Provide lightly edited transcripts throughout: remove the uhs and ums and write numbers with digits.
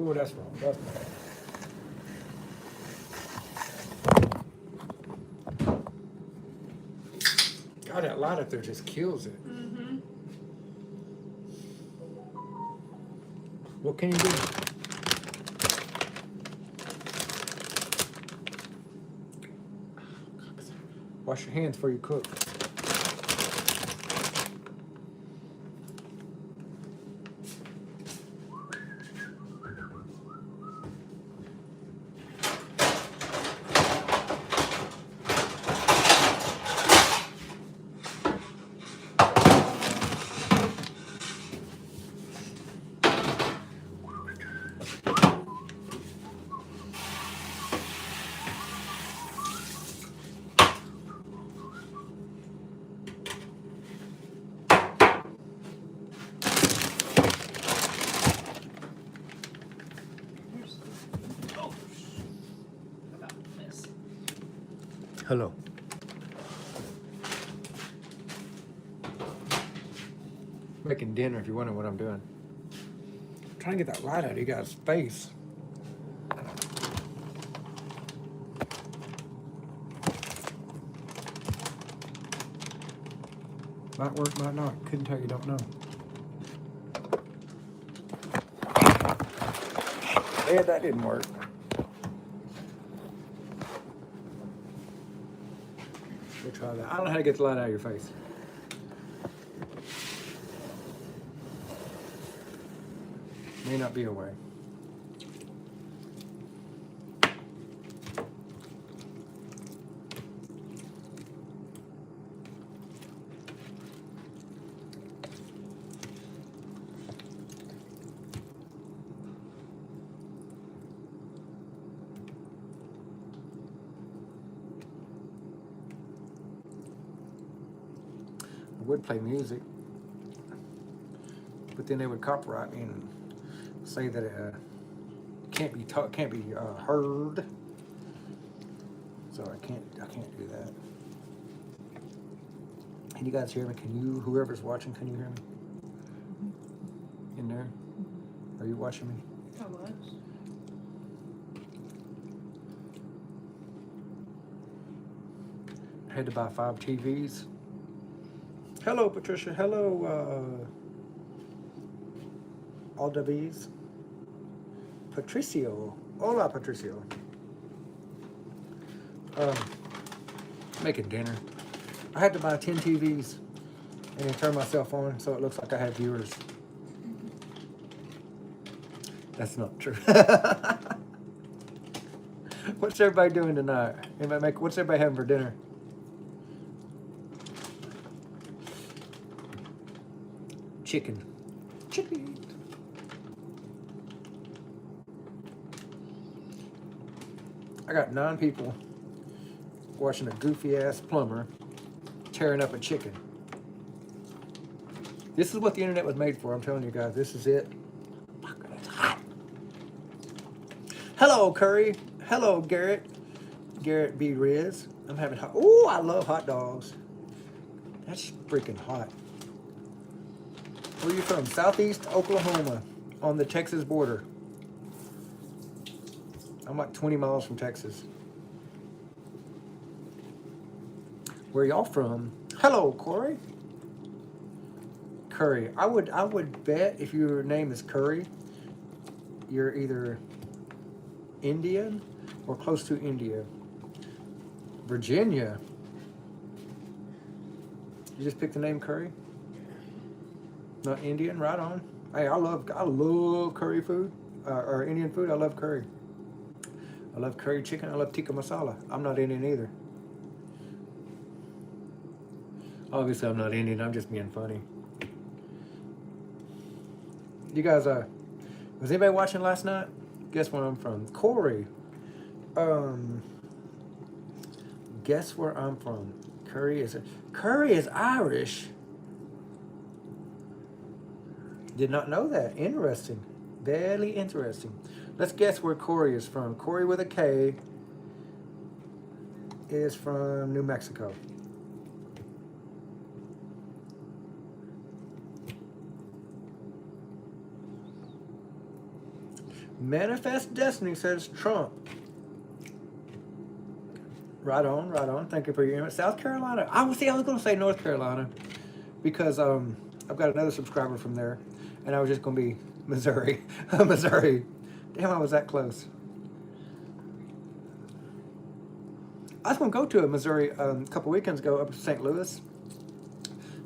Oh, that's wrong. That's wrong. God, that light up there just kills it. Mm-hmm. What can you do? Wash your hands before you cook. Oh, about this. Hello. Making dinner if you're wondering what I'm doing. I'm trying to get that light out of you guys' face. Might work, might not. Couldn't tell you, don't know. Yeah, that didn't work. We'll try that. I don't know how to get the light out of your face. May not be a way. I would play music, but then they would copyright me and say that it can't be heard. So I can't do that. Can you guys hear me? Can you, whoever's watching, can you hear me? In there? Are you watching me? I was. I had to buy 5 TVs. Hello, Patricia. Hello, Aldaviz. Patricio. Hola, Patricio. Making dinner. I had to buy 10 TVs and then turn myself on so it looks like I have viewers. That's not true. What's everybody doing tonight? What's everybody having for dinner? Chicken. Chicken. I got 9 people watching a goofy ass plumber tearing up a chicken. This is what the internet was made for. I'm telling you guys, this is it. Fuck, it's hot. Hello, Curry. Hello, Garrett. Garrett B. Riz. I'm having hot. Oh, I love hot dogs. That's freaking hot. Where are you from? Southeast Oklahoma on the Texas border. I'm like 20 miles from Texas. Where y'all from? Hello, Corey. Curry. I would bet if your name is Curry, you're either Indian or close to India. Virginia. You just picked the name Curry? Not Indian, right on. Hey, I love curry food, or Indian food. I love curry. I love curry chicken. I love tikka masala. I'm not Indian either. Obviously, I'm not Indian. I'm just being funny. You guys, was anybody watching last night? Guess where I'm from? Corey. Guess where I'm from? Curry is Irish. Did not know that. Interesting. Very interesting. Let's guess where Corey is from. Corey with a K is from New Mexico. Manifest Destiny, says Trump. Right on, right on. Thank you for your email. South Carolina. I was going to say North Carolina because I've got another subscriber from there, and I was just going to be Missouri. Missouri. Damn, I was that close. I was going to go to a Missouri a couple weekends ago up to St. Louis,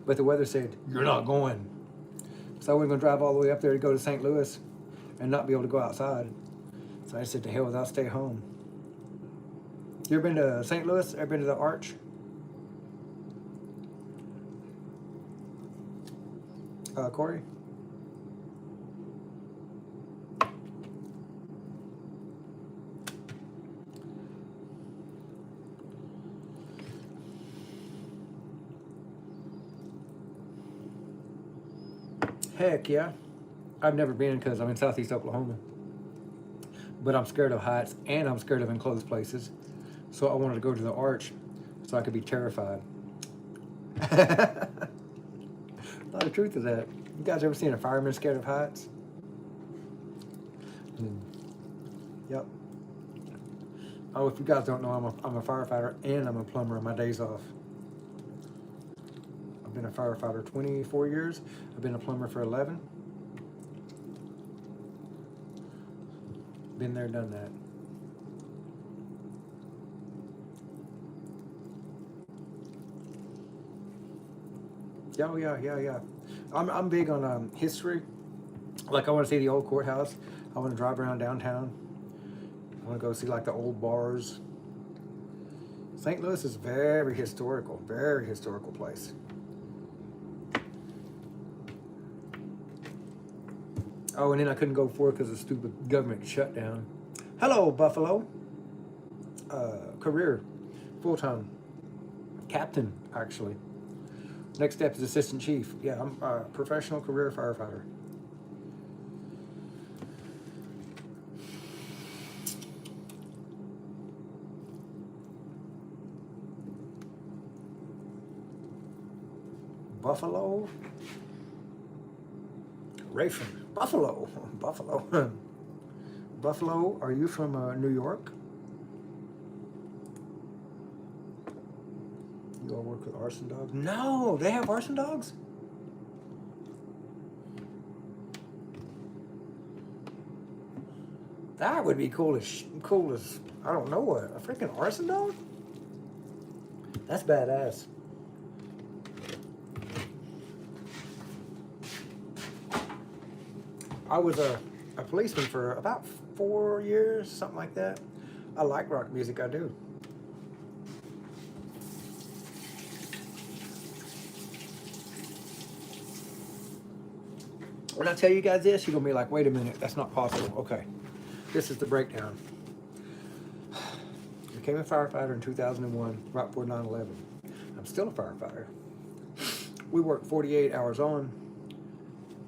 but the weather said, you're not going. So we're going to drive all the way up there to go to St. Louis and not be able to go outside. So I said, to hell with it, I'll stay home. You ever been to St. Louis? Ever been to the Arch? Corey? Heck yeah. I've never been because I'm in southeast Oklahoma. But I'm scared of heights and I'm scared of enclosed places. So I wanted to go to the Arch so I could be terrified. A lot of truth to that. You guys ever seen a fireman scared of heights? Yep. Oh, if you guys don't know, I'm a firefighter and I'm a plumber on my days off. I've been a firefighter 24 years. I've been a plumber for 11. Been there, done that. Oh yeah. I'm big on history. Like I want to see the old courthouse. I want to drive around downtown. I want to go see like the old bars. St. Louis is very historical place. Oh, and then I couldn't go forward because of the stupid government shutdown. Hello, Buffalo. Career, full-time, captain, actually. Next step is assistant chief. Yeah, I'm a professional career firefighter. Buffalo. Ray from Buffalo. Buffalo. Buffalo, are you from New York? You all work with arson dogs? No, they have arson dogs? That would be cool as I don't know what, a freaking arson dog? That's badass. I was a policeman for about 4 years, something like that. I like rock music, I do. When I tell you guys this, you're gonna be like, wait a minute, that's not possible. Okay, this is the breakdown. I became a firefighter in 2001, right before 9/11. I'm still a firefighter. We work 48 hours on,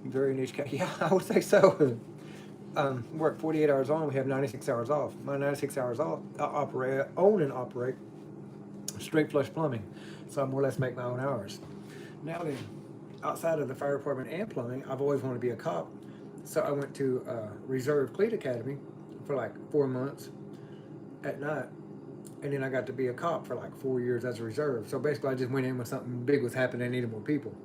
very niche. Yeah, I would say so. Work 48 hours on, we have 96 hours off. My 96 hours off, I own and operate straight flush plumbing. So I more or less make my own hours. Now then, outside of the fire department and plumbing, I've always wanted to be a cop. So I went to Reserve Cleat Academy for like 4 months at night. And then I got to be a cop for like 4 years as a reserve. So basically I just went in when something big was happening and needed more people.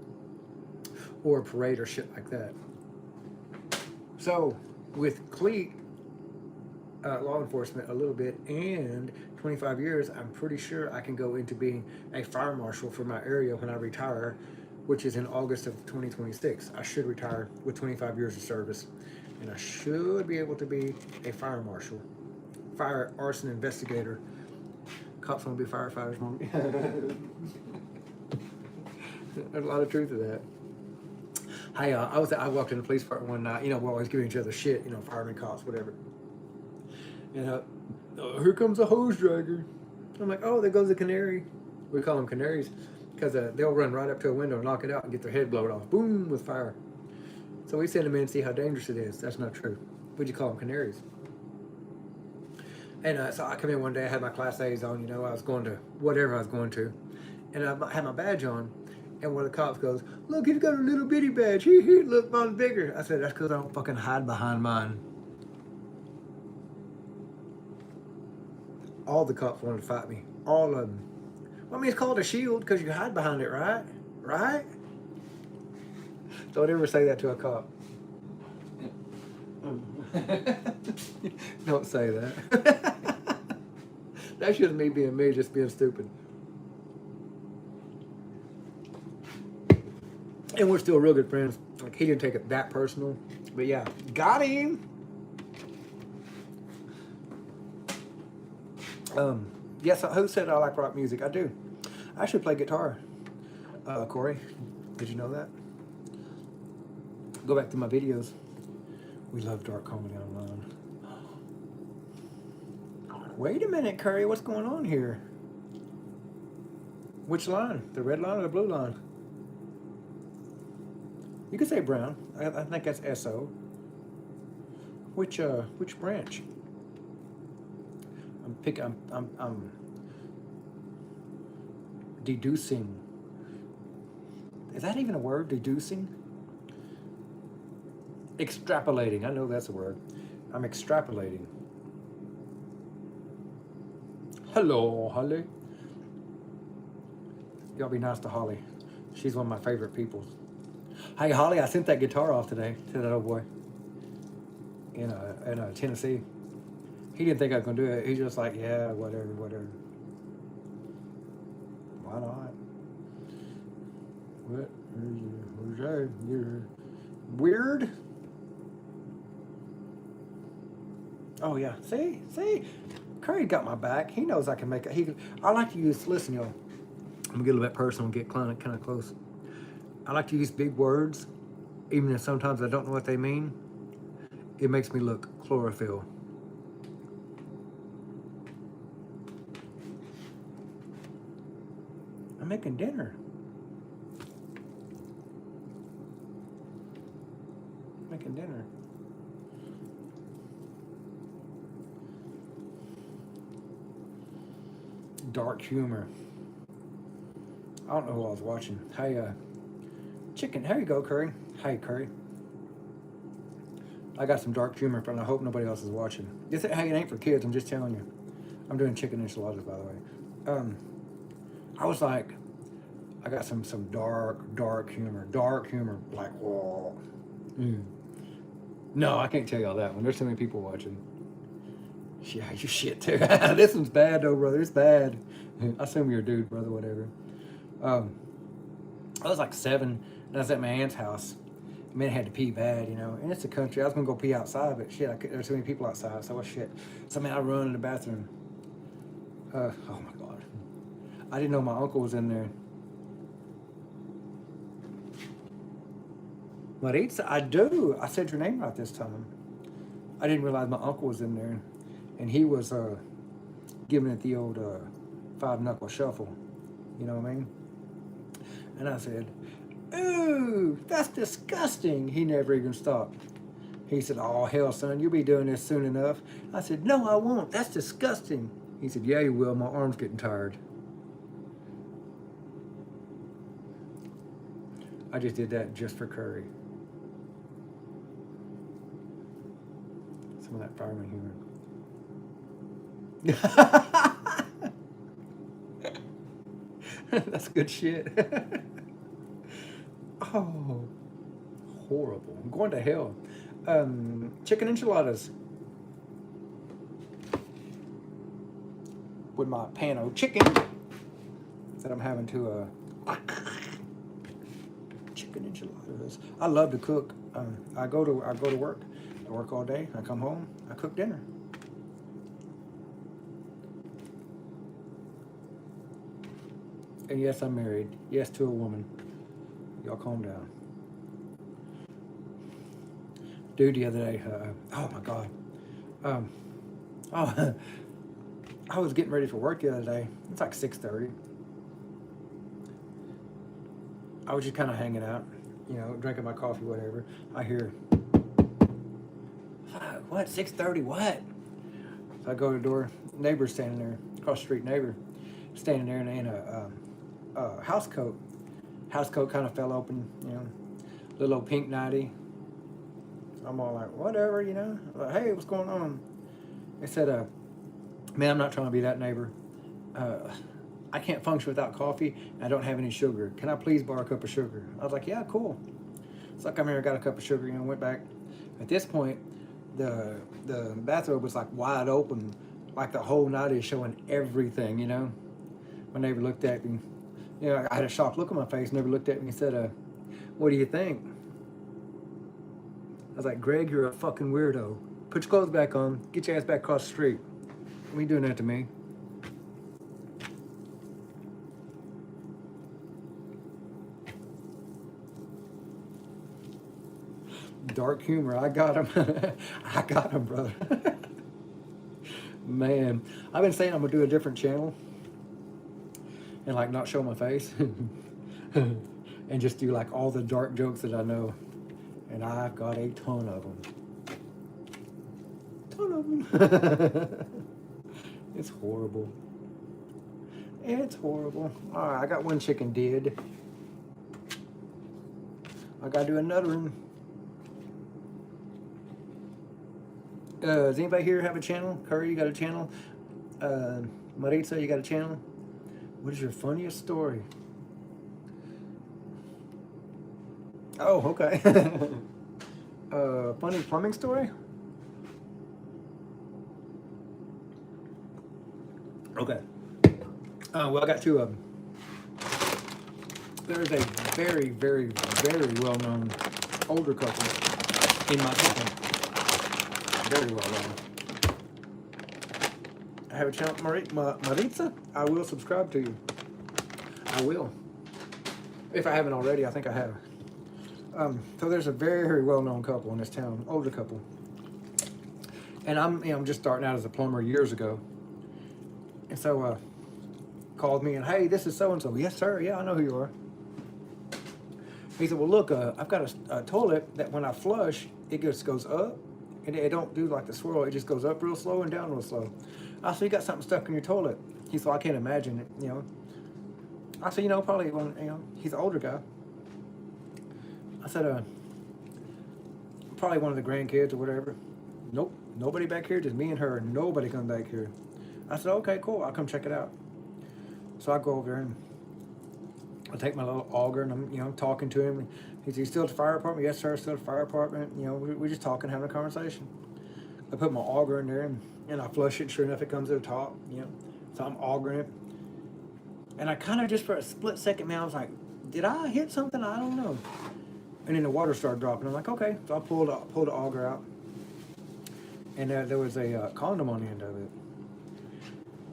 Or a parade or shit like that. So with Cleat, law enforcement a little bit, and 25 years, I'm pretty sure I can go into being a fire marshal for my area when I retire, which is in August of 2026. I should retire with 25 years of service, and I should be able to be a fire marshal, fire arson investigator. Cops want to be firefighters. There's a lot of truth to that. I walked in the police department one night. You know, we're always giving each other shit. You know, firemen, cops, whatever. And here comes a hose dragger. I'm like, oh, there goes the canary. We call them canaries because they'll run right up to a window and knock it out and get their head blown off. Boom, with fire. So we send them in and see how dangerous it is. That's not true. What'd you call them? Canaries. And so I come in one day, I had my Class A's on, you know, I was going to whatever I was going to. And I had my badge on. And one of the cops goes, look, he's got a little bitty badge. Look, mine's bigger. I said, that's because I don't fucking hide behind mine. All the cops wanted to fight me. All of them. Well, I mean, it's called a shield because you hide behind it, right? Right? Don't ever say that to a cop. Don't say that. That's just me being me, just being stupid. And we're still real good friends. Like, he didn't take it that personal. But yeah, got him. Yes, who said I like rock music? I do. I actually play guitar. Corey, did you know that? Go back to my videos. We love dark comedy online. Wait a minute, Curry, what's going on here? Which line? The red line or the blue line? You could say brown. I think that's SO. Which branch? I'm deducing. Is that even a word? Deducing? Extrapolating. I know that's a word. I'm extrapolating. Hello, Holly. Y'all be nice to Holly. She's one of my favorite people. Hey, Holly, I sent that guitar off today to that old boy in Tennessee. He didn't think I was going to do it. He's just like, yeah, whatever. Why not? What? You're weird? Oh, yeah. See? Curry got my back. He knows I can make it. I like to use, listen, y'all. I'm going to get a little bit personal and get kind of close. I like to use big words, even if sometimes I don't know what they mean. It makes me look chlorophyll. I'm making dinner. Dark humor. I don't know who I was watching. Hey, chicken. Here you go, Curry. Hey, Curry. I got some dark humor, but I hope nobody else is watching. Hey, it ain't for kids. I'm just telling you. I'm doing chicken enchiladas, by the way. I was like, I got some dark humor. Like, whoa. No, I can't tell y'all that one. There's so many people watching. Yeah, you shit too. This one's bad though, brother. It's bad. I assume you're a dude, brother, whatever. I was like 7, and I was at my aunt's house. Man, I had to pee bad, you know. And it's the country. I was gonna go pee outside, but shit, there's too many people outside. So what shit? So man, I run in the bathroom. Oh my god, I didn't know my uncle was in there. Maritza, I do. I said your name right this time. I didn't realize my uncle was in there, and he was giving it the old 5-knuckle shuffle. You know what I mean? And I said, "Ooh, that's disgusting." He never even stopped. He said, "Oh, hell, son, you'll be doing this soon enough." I said, "No, I won't. That's disgusting." He said, "Yeah, you will. My arm's getting tired." I just did that just for Curry. Some of that fireman humor. That's good shit. Oh, horrible. I'm going to hell. Chicken enchiladas with my pan of chicken that I'm having to chicken enchiladas. I love to cook. I go to work. I work all day. I come home. I cook dinner. And yes, I'm married. Yes, to a woman. Y'all calm down. Dude, the other day, oh my God. I was getting ready for work the other day. It's like 6:30. I was just kind of hanging out, you know, drinking my coffee, whatever. I hear, what, 6:30, what? So I go to the door. Neighbor's standing there, across the street neighbor, standing there in a house coat. House coat kind of fell open, you know, little old pink nightie. I'm all like, whatever, you know. Like, hey, what's going on? They said, Man, I'm not trying to be that neighbor. I can't function without coffee. And I don't have any sugar. Can I please borrow a cup of sugar? I was like, yeah, cool. So I come here, got a cup of sugar, went back. At this point, the bathrobe was like wide open, like the whole night is showing everything. My neighbor looked at me. I had a shocked look on my face. Neighbor looked at me and said, "What do you think?" I was like, "Greg, you're a fucking weirdo. Put your clothes back on. Get your ass back across the street. What are you doing that to me?" Dark humor. I got him. I got him, brother. Man, I've been saying I'm gonna do a different channel and like not show my face and just do like all the dark jokes that I know. And I've got a ton of them. It's horrible. It's horrible. All right, I got one chicken dead. I gotta do another one. Does anybody here have a channel? Curry, you got a channel? Maritza, you got a channel? What is your funniest story? Oh, okay. Funny plumbing story? Okay. Well, I got two of them. There's a very, very, very well-known older couple in my company. Very well known. I have a channel, Maritza. I will subscribe to you. I will. If I haven't already, I think I have. So there's a very, very well-known couple in this town, older couple. And I'm just starting out as a plumber years ago. And so called me and, hey, this is so-and-so. Yes, sir. Yeah, I know who you are. He said, well, look, I've got a toilet that when I flush, it just goes up. And it don't do like the swirl. It just goes up real slow and down real slow. I said, you got something stuck in your toilet. He said, I can't imagine it, I said, probably one, he's an older guy. I said, probably one of the grandkids or whatever. Nope, nobody back here, just me and her. Nobody come back here. I said, okay, cool, I'll come check it out. So I go over there and I take my little auger and I'm talking to him. He said, you still at the fire department? Yes, sir, still at the fire department. We're just talking, having a conversation. I put my auger in there and I flush it. Sure enough, it comes to the top, So I'm augering it. And I kind of just for a split second, man, I was like, did I hit something? I don't know. And then the water started dropping. I'm like, okay. So I pulled the auger out. And there was a condom on the end of it.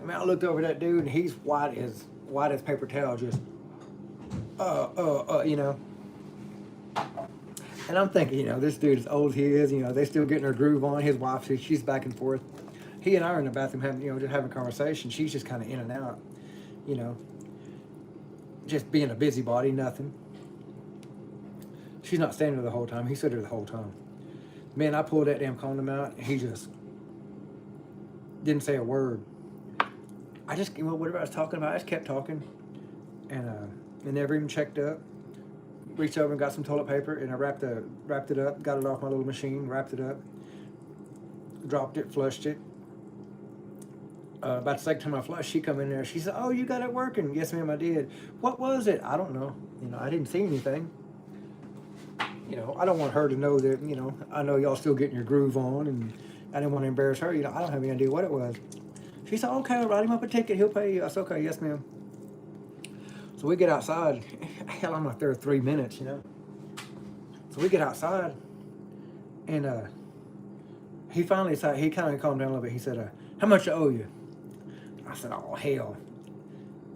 I mean, I looked over at that dude and he's white as paper towel, just, And I'm thinking, this dude, as old as he is, they still getting her groove on. His wife, she's back and forth. He and I are in the bathroom having, just having a conversation. She's just kind of in and out, just being a busybody, nothing. She's not standing there the whole time. He stood there the whole time. Man, I pulled that damn condom out, and he just didn't say a word. I just, whatever I was talking about, I just kept talking, and never even checked up. Reached over and got some toilet paper, and I wrapped it up, got it off my little machine, wrapped it up, dropped it, flushed it. About the second time I flushed, she come in there. She said, "Oh, you got it working?" "Yes, ma'am, I did." "What was it?" "I don't know. I didn't see anything." I don't want her to know that, I know y'all still getting your groove on, and I didn't want to embarrass her. I don't have any idea what it was. She said, "Okay, I'll write him up a ticket. He'll pay you." I said, "Okay, yes, ma'am." So we get outside. Hell, I'm like there 3 minutes, So we get outside, and he finally said, he kind of calmed down a little bit. He said, "How much I owe you?" I said, "Oh, hell.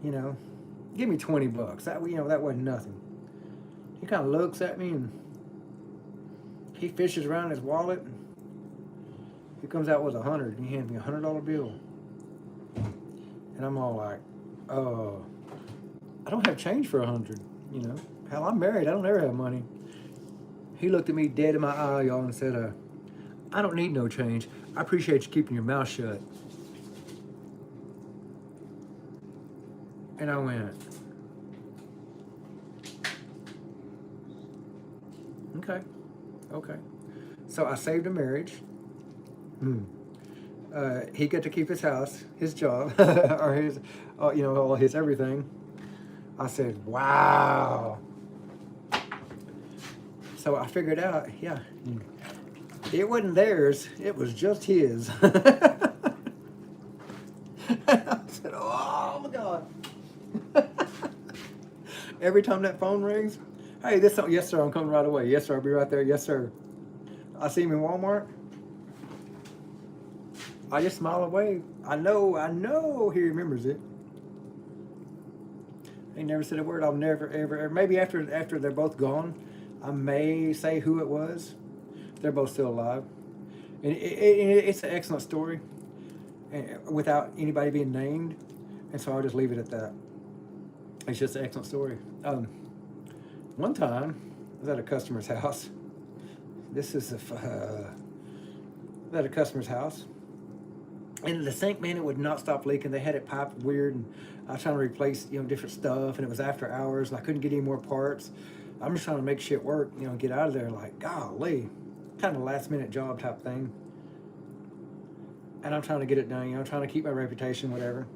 Give me $20. That that wasn't nothing." He kind of looks at me and he fishes around his wallet. He comes out with 100. And he hands me $100 bill. And I'm all like, I don't have change for 100. Hell, I'm married. I don't ever have money. He looked at me dead in my eye, y'all, and said, "I don't need no change. I appreciate you keeping your mouth shut." And I went, okay. So I saved a marriage. he got to keep his house, his job, or his, all his everything. I said, wow. So I figured out, yeah, it wasn't theirs, it was just his. I said, oh my God. Every time that phone rings, hey, yes sir, I'm coming right away. Yes sir, I'll be right there. Yes sir. I see him in Walmart. I just smile and wave. I know he remembers it. He never said a word. I'll never, ever, maybe after they're both gone, I may say who it was. They're both still alive. And it's an excellent story without anybody being named. And so I'll just leave it at that. It's just an excellent story. One time, I was at a customer's house. This is was at a customer's house. And the sink, man, it would not stop leaking. They had it piped weird, and I was trying to replace, different stuff, and it was after hours, and I couldn't get any more parts. I'm just trying to make shit work, get out of there. Like, golly, kind of last minute job type thing. And I'm trying to get it done, I'm trying to keep my reputation, whatever.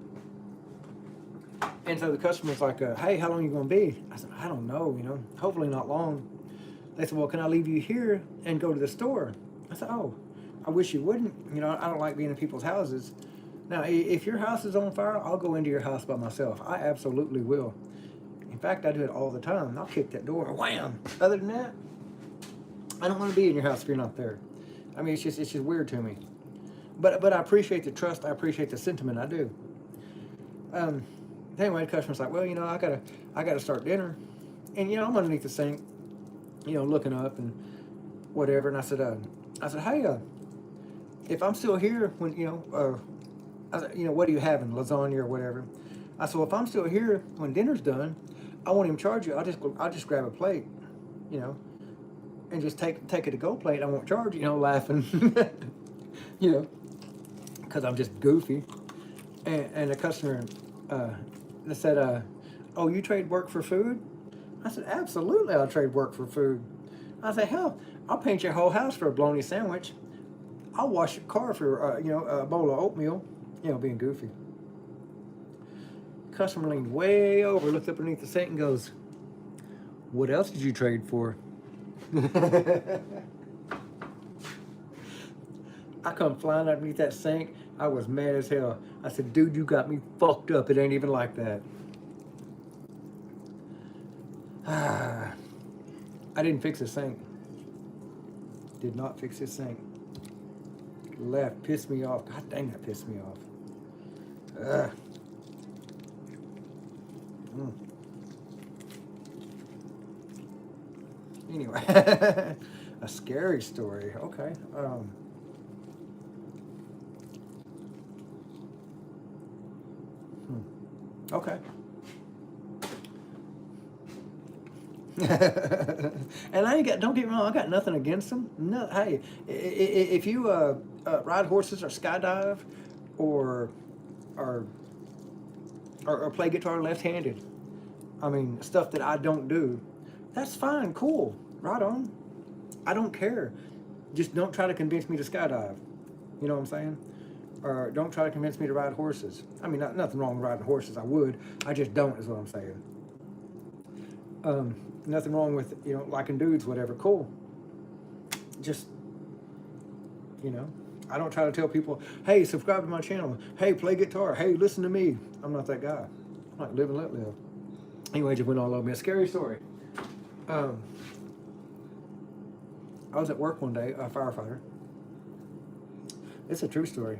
And so the customer's like, hey, how long are you going to be? I said, I don't know, hopefully not long. They said, well, can I leave you here and go to the store? I said, oh, I wish you wouldn't. I don't like being in people's houses. Now, if your house is on fire, I'll go into your house by myself. I absolutely will. In fact, I do it all the time. I'll kick that door, wham. Other than that, I don't want to be in your house if you're not there. I mean, it's just weird to me. But I appreciate the trust. I appreciate the sentiment. I do. Anyway, the customer's like, well, I gotta start dinner, and I'm underneath the sink, looking up and whatever. And I said, hey, if I'm still here when I said, what are you having, lasagna or whatever? I said, well, if I'm still here when dinner's done, I won't even charge you. I'll just grab a plate, and just take a to-go plate. I won't charge you, laughing, because I'm just goofy. And the customer said, oh, you trade work for food? I said, absolutely, I'll trade work for food. I said, hell, I'll paint your whole house for a bologna sandwich. I'll wash your car for, a bowl of oatmeal, being goofy. Customer leaned way over, looked up underneath the sink and goes, what else did you trade for? I come flying underneath that sink. I was mad as hell. I said, dude, you got me fucked up. It ain't even like that. I didn't fix the sink. Did not fix his sink. Left, pissed me off. God dang, that pissed me off. Anyway, a scary story. Okay. Okay. And don't get me wrong, I got nothing against them. No, hey, if you ride horses or skydive or play guitar left-handed, I mean, stuff that I don't do, that's fine, cool, right on. I don't care. Just don't try to convince me to skydive. You know what I'm saying? Or don't try to convince me to ride horses. I mean, nothing wrong with riding horses. I would. I just don't, is what I'm saying. Nothing wrong with, liking dudes, whatever. Cool. Just, I don't try to tell people, hey, subscribe to my channel. Hey, play guitar. Hey, listen to me. I'm not that guy. I'm like, live and let live. Anyway, just went all over me. A scary story. I was at work one day, a firefighter. It's a true story.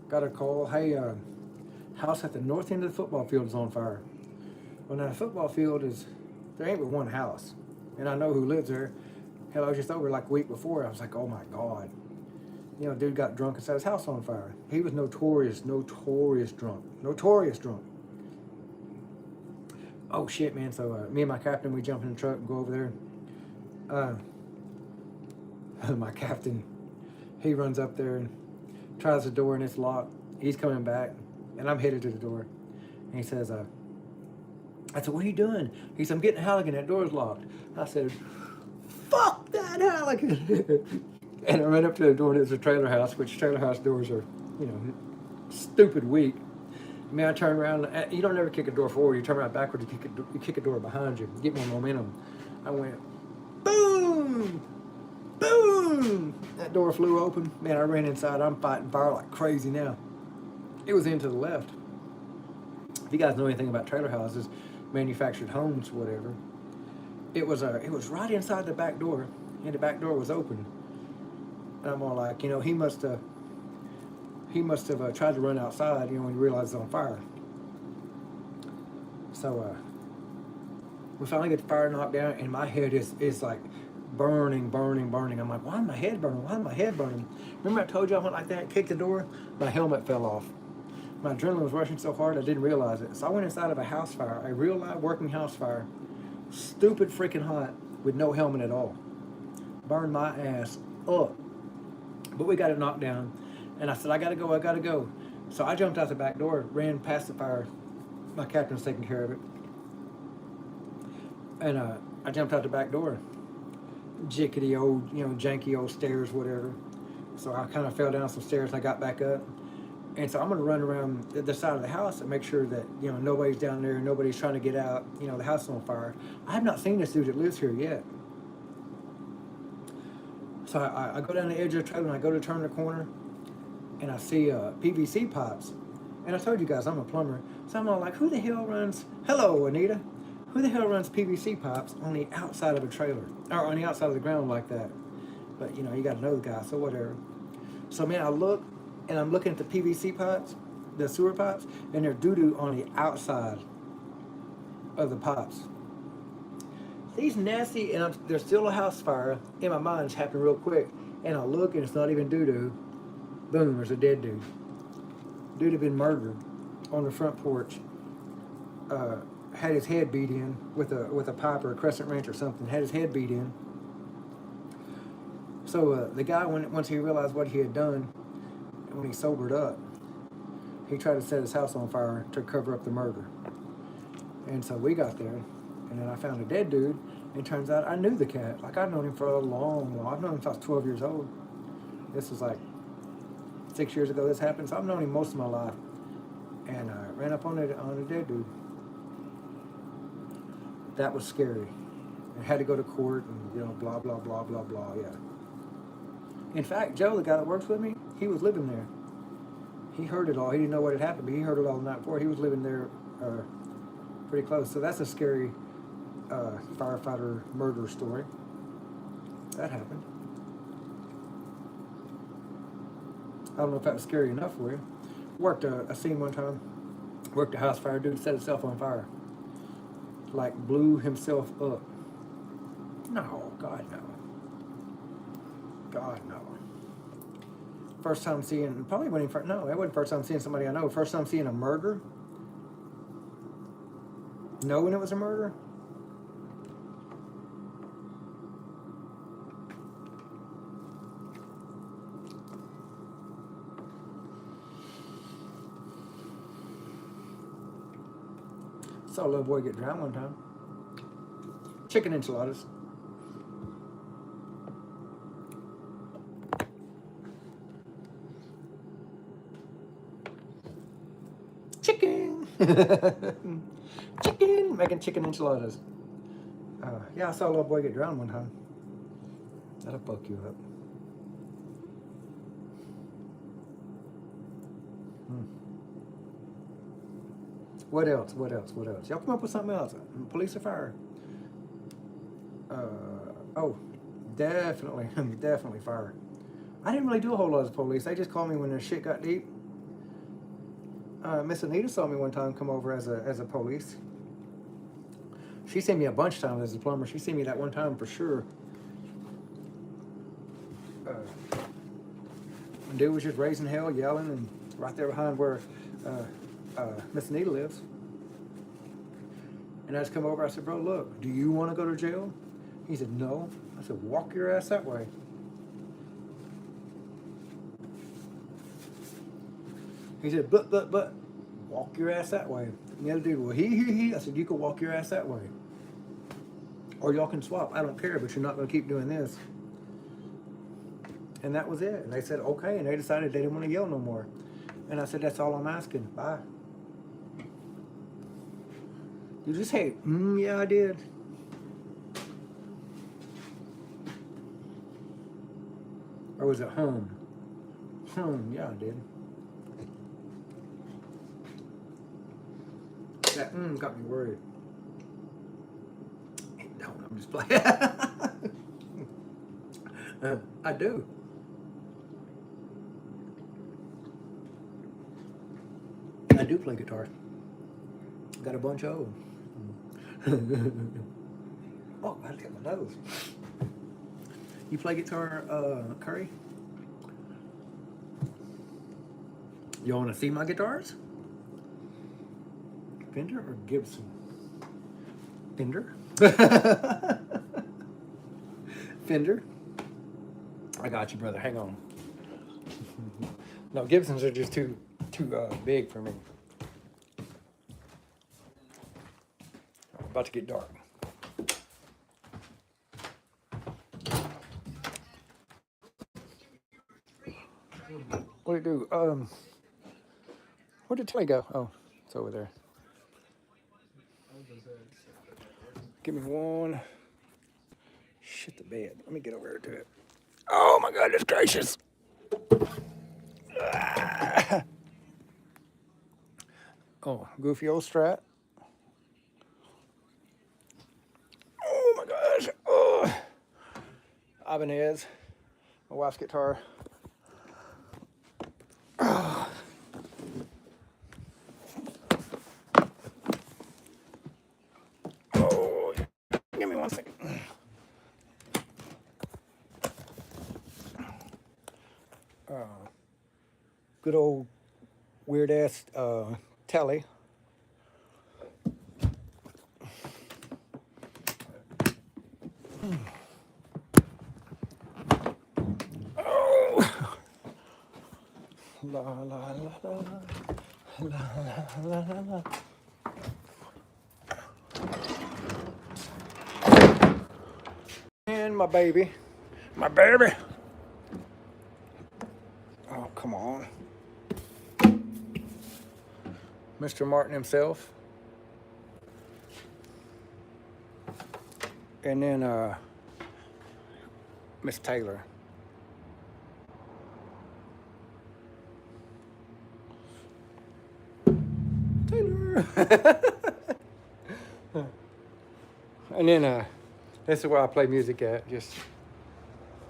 Got a call, hey, house at the north end of the football field is on fire. Well, now the football field there ain't but one house. And I know who lives there. Hell, I was just over like a week before. I was like, oh my God. Dude got drunk and set his house on fire. He was notorious drunk. Notorious drunk. Oh shit, man. So me and my captain, we jump in the truck and go over there. My captain, he runs up there and tries the door and it's locked. He's coming back and I'm headed to the door. And he says, I said, what are you doing? He said, I'm getting a Halligan, that door's locked. I said, fuck that Halligan. And I ran up to the door, and it was a trailer house, which trailer house doors are, you know, stupid weak. I mean, I turned around. You don't ever kick a door forward. You turn around backwards. You kick a door behind you. Get more momentum. I went, boom, boom. That door flew open. Man, I ran inside. I'm fighting fire like crazy now. It was into the left. If you guys know anything about trailer houses, manufactured homes, whatever, it was right inside the back door, and the back door was open. And I'm all like, you know, he must have tried to run outside, you know, when he realized it's on fire. So we finally get the fire knocked down, and my head is like burning. I'm like, why is my head burning? Why is my head burning? Remember I told you I went like that, kicked the door? My helmet fell off. My adrenaline was rushing so hard I didn't realize it. So I went inside of a house fire, a real live working house fire, stupid freaking hot, with no helmet at all. Burned my ass up. But we got it knocked down. And I said, I gotta go. So I jumped out the back door, ran past the fire. My captain was taking care of it. And I jumped out the back door. Jickety old, you know, janky old stairs, whatever. So I kind of fell down some stairs and I got back up. And so I'm gonna run around the side of the house and make sure that, you know, nobody's down there, nobody's trying to get out, you know, the house is on fire. I have not seen this dude that lives here yet. So I go down the edge of the trailer and I go to turn the corner and I see PVC pipes. And I told you guys I'm a plumber. So I'm all like, who the hell runs, hello Anita, who the hell runs PVC pipes on the outside of a trailer? Or on the outside of the ground like that? But you know, you gotta know the guy, so whatever. So man, I look and I'm looking at the PVC pipes, the sewer pipes, and they're doo-doo on the outside of the pipes. These nasty, and there's still a house fire in my mind. It's happened real quick, and I look, and it's not even doo-doo. Boom, there's a dead dude. Dude had been murdered on the front porch. Had his head beat in with a pipe or a crescent wrench or something. Had his head beat in. So the guy, once he realized what he had done, when he sobered up, he tried to set his house on fire to cover up the murder. And so we got there. And then I found a dead dude, and it turns out I knew the cat. Like, I've known him for a long while. I've known him since I was 12 years old. This was like 6 years ago this happened, so I've known him most of my life. And I ran up on a dead dude. That was scary. I had to go to court and, you know, blah, blah, blah, blah, blah, yeah. In fact, Joe, the guy that works with me, he was living there. He heard it all. He didn't know what had happened, but he heard it all the night before. He was living there pretty close. So that's a scary firefighter murder story. That happened. I don't know if that was scary enough for you. Worked a scene one time. Worked a house fire. Dude set himself on fire. Like blew himself up. No, God no. God no. First time seeing, probably when he first, no, that wasn't first time seeing somebody I know. First time seeing a murder. Knowing it was a murder. Saw a little boy get drowned one time. Chicken enchiladas. Chicken! Chicken! Making chicken enchiladas. Yeah, I saw a little boy get drowned one time. That'll fuck you up. What else? Y'all come up with something else. Police or fire? Oh, definitely, definitely fire. I didn't really do a whole lot of police. They just called me when their shit got deep. Miss Anita saw me one time come over as a police. She seen me a bunch of times as a plumber. She seen me that one time for sure. Dude was just raising hell, yelling, and right there behind where Miss Anita lives. And I just come over, I said, bro, look, do you want to go to jail? He said, no. I said, walk your ass that way. He said, but, walk your ass that way. And the other dude, well, he. I said, you can walk your ass that way. Or y'all can swap. I don't care, but you're not going to keep doing this. And that was it. And they said, okay. And they decided they didn't want to yell no more. And I said, that's all I'm asking. Bye. Did you say, yeah, I did? Or was it home? Home, yeah, I did. That got me worried. No, I'm just playing. I do. I do play guitar. Got a bunch of them. Oh, I hit my nose. You play guitar, Curry? You want to see my guitars? Fender or Gibson? Fender? Fender? I got you, brother. Hang on. No, Gibsons are just too big for me. About to get dark. What do you do? Where did Tilly go? Oh, it's over there. Give me one. Shit the bed. Let me get over here to it. Oh my goodness gracious. Ah. Oh, goofy old Strat. Oh my gosh. Oh. Ibanez. My wife's guitar. Oh. Oh. Give me 1 second. Good old weird ass telly. Oh. La la la la la la la la. And my baby. My baby. Oh, come on. Mr. Martin himself. And then Miss Taylor. Taylor. And then this is where I play music at. Just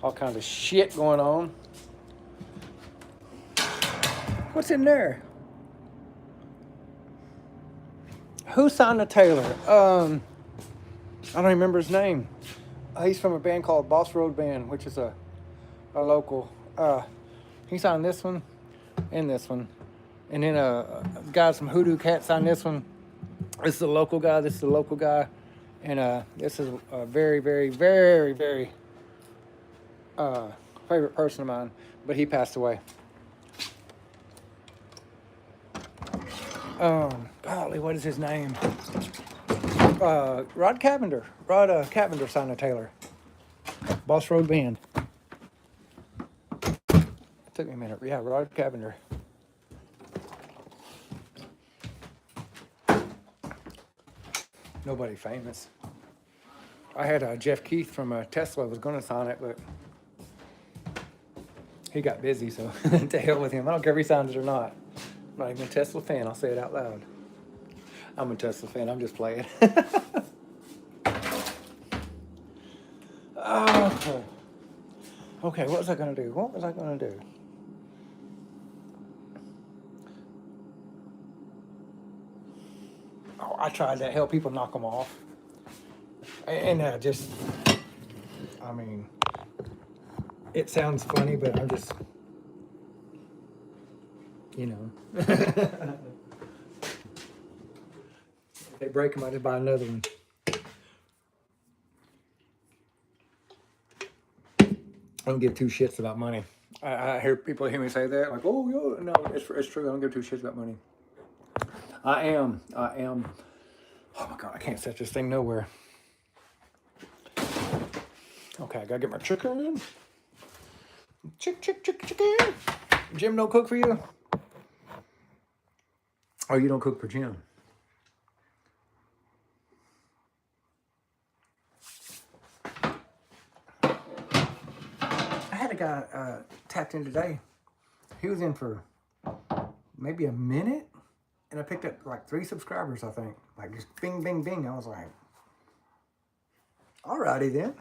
all kinds of shit going on. What's in there? Who signed the Taylor? I don't remember his name. He's from a band called Boss Road Band, which is a local. He signed this one and this one. And then guys from Hoodoo Cat signed this one. This is a local guy. This is a local guy. And this is a very, very, very, very favorite person of mine. But he passed away. Golly, what is his name? Rod Cavender. Rod Cavender signed a Taylor. Boss Road Band. It took me a minute. Yeah, Rod Cavender. Nobody famous. I had Jeff Keith from Tesla was going to sign it, but he got busy, so to hell with him. I don't care if he signs it or not. I'm not even a Tesla fan. I'll say it out loud. I'm a Tesla fan. I'm just playing. Oh. Okay, what was I going to do? What was I going to do? Oh, I tried to help people knock them off. And just, I mean, it sounds funny, but I'm just, you know. If they break them, I just buy another one. I don't give two shits about money. I hear people hear me say that, like, oh, yeah, no, it's true. I don't give two shits about money. I am. Oh my God, I can't set this thing nowhere. Okay, I gotta get my chicken in. Chicken. Jim don't cook for you? Or you don't cook for Jim? I had a guy tapped in today. He was in for maybe a minute, and I picked up like 3 subscribers, I think. Like just bing, bing, bing. I was like, alrighty then.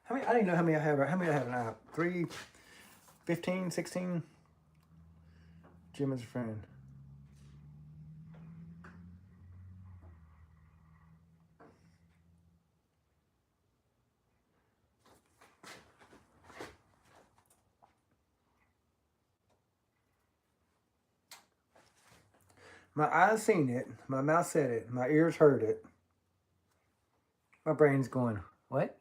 How many? I didn't know how many I have. How many I have now? 3, 15, 16. Jim is a friend. My eyes seen it. My mouth said it. My ears heard it. My brain's going, what?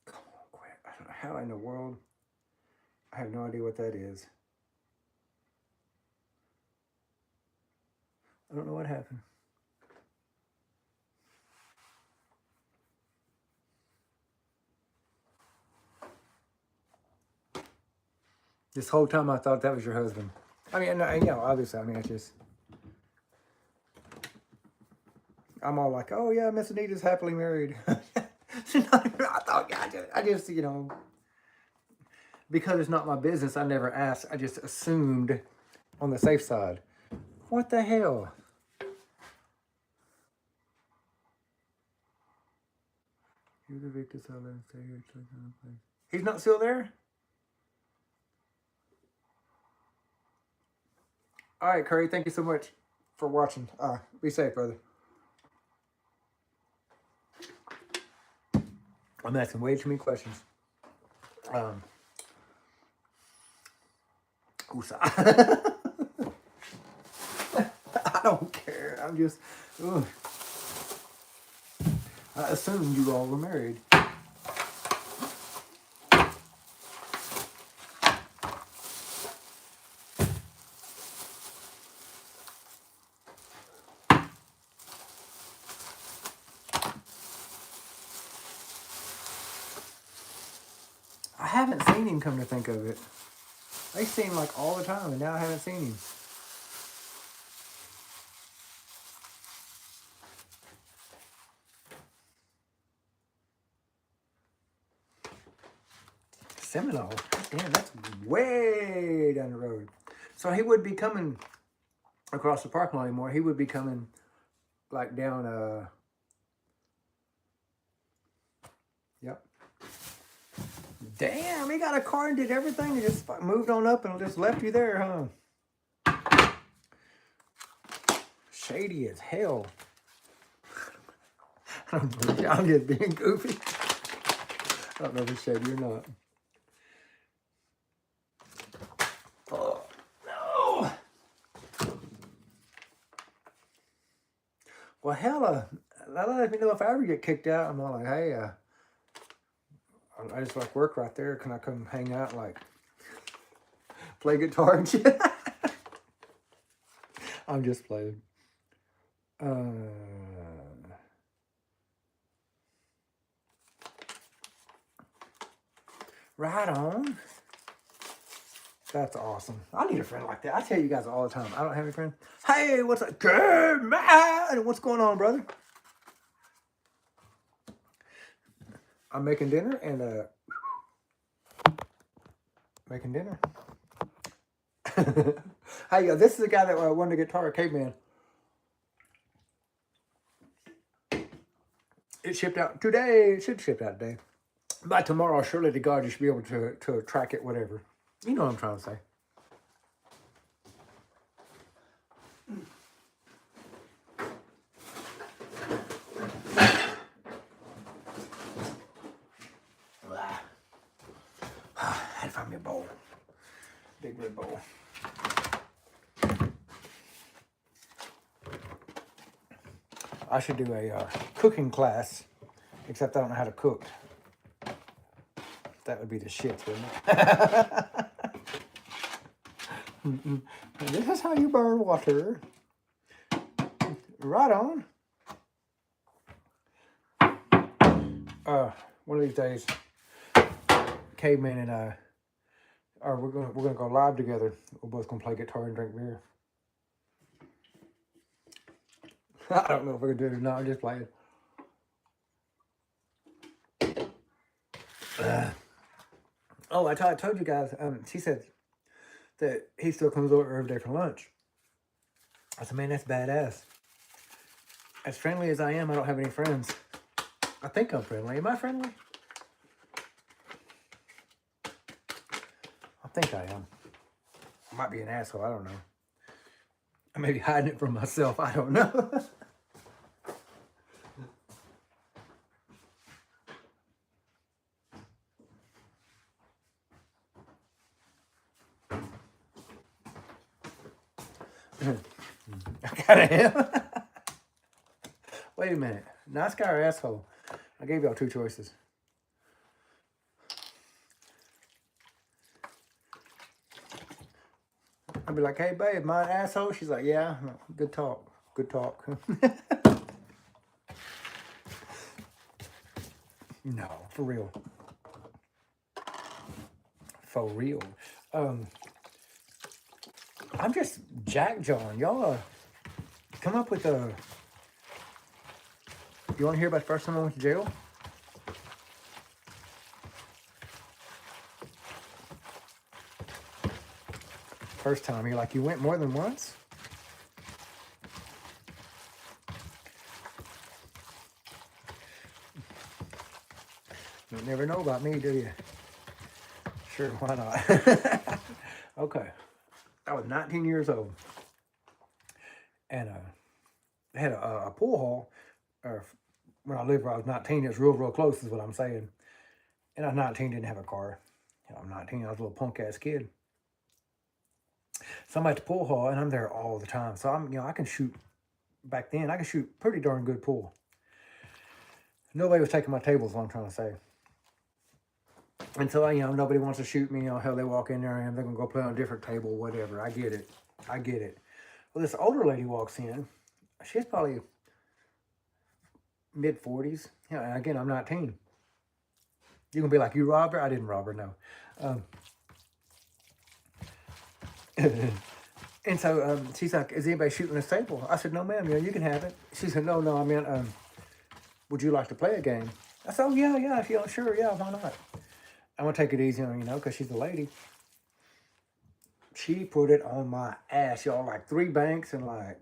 Come on, quit. I don't know how in the world. I have no idea what that is. I don't know what happened. This whole time I thought that was your husband. I mean, you know, obviously, I mean, I'm all like, oh yeah, Miss Anita's happily married. I thought, I just, you know, because it's not my business, I never asked. I just assumed on the safe side. What the hell? You're the victim, so let stay here. He's not still there? All right, Curry, thank you so much for watching. Be safe, brother. I'm asking way too many questions. I don't care. I'm just. Ugh. I assumed you all were married. I haven't seen him, come to think of it. I see him like all the time, and now I haven't seen him. Seminole. Damn, that's way down the road. So he would be coming across the parking lot anymore. He would be coming like down, yep. Damn, he got a car and did everything and just moved on up and just left you there, huh? Shady as hell. I don't know, I'm just being goofy. I don't know if it's shady or not. Oh, no. Well, hell, that lets me know if I ever get kicked out. I'm all like, hey, I just like work right there. Can I come hang out, like, play guitar and shit? I'm just playing. Right on. That's awesome. I need a friend like that. I tell you guys all the time. I don't have any friends. Hey, what's up? Good man. What's going on, brother? I'm making dinner and making dinner. Hey, this is the guy that won the guitar, Caveman. It shipped out today. It should ship out today. By tomorrow, surely to God, you should be able to track it, whatever. You know what I'm trying to say. I had to find me a bowl. Big red bowl. I should do a cooking class, except I don't know how to cook. That would be the shit, wouldn't it? This is how you burn water. Right on. one of these days, Caveman and I, we're gonna go live together. We're both gonna play guitar and drink beer. I don't know if we're gonna do it or not. I'm just playing. Oh, I told you guys. She said that he still comes over every day for lunch. I said, man, that's badass. As friendly as I am, I don't have any friends. I think I'm friendly. Am I friendly? I think I am. I might be an asshole. I don't know. I may be hiding it from myself. I don't know. I kind of am. Wait a minute. Nice guy or asshole? I gave y'all two choices. I'd be like, hey, babe, am I an asshole? She's like, yeah. Good talk. Good talk. No, for real. For real. I'm just Jack John. Y'all come up with a... You want to hear about the first time I went to jail? First time, you're like, you went more than once? You never know about me, do you? Sure, why not? Okay. I was 19 years old. And I had a pool hall. When I lived where I was 19, it was real close is what I'm saying. And I was 19, didn't have a car. I'm 19, I was a little punk-ass kid. So I'm at the pool hall, and I'm there all the time. So I can shoot, back then, I could shoot pretty darn good pool. Nobody was taking my table is what I'm trying to say. And so, nobody wants to shoot me. Hell, they walk in there and they're going to go play on a different table, whatever. I get it. Well, this older lady walks in. She's probably mid-40s. Yeah, and again, I'm 19. You're going to be like, you robbed her? I didn't rob her, no. And so she's like, is anybody shooting this table? I said, no, ma'am, you can have it. She said, no, I mean, would you like to play a game? I said, oh, yeah, if you're sure, yeah, why not? I'm going to take it easy on because she's a lady. She put it on my ass, y'all, like 3 banks and like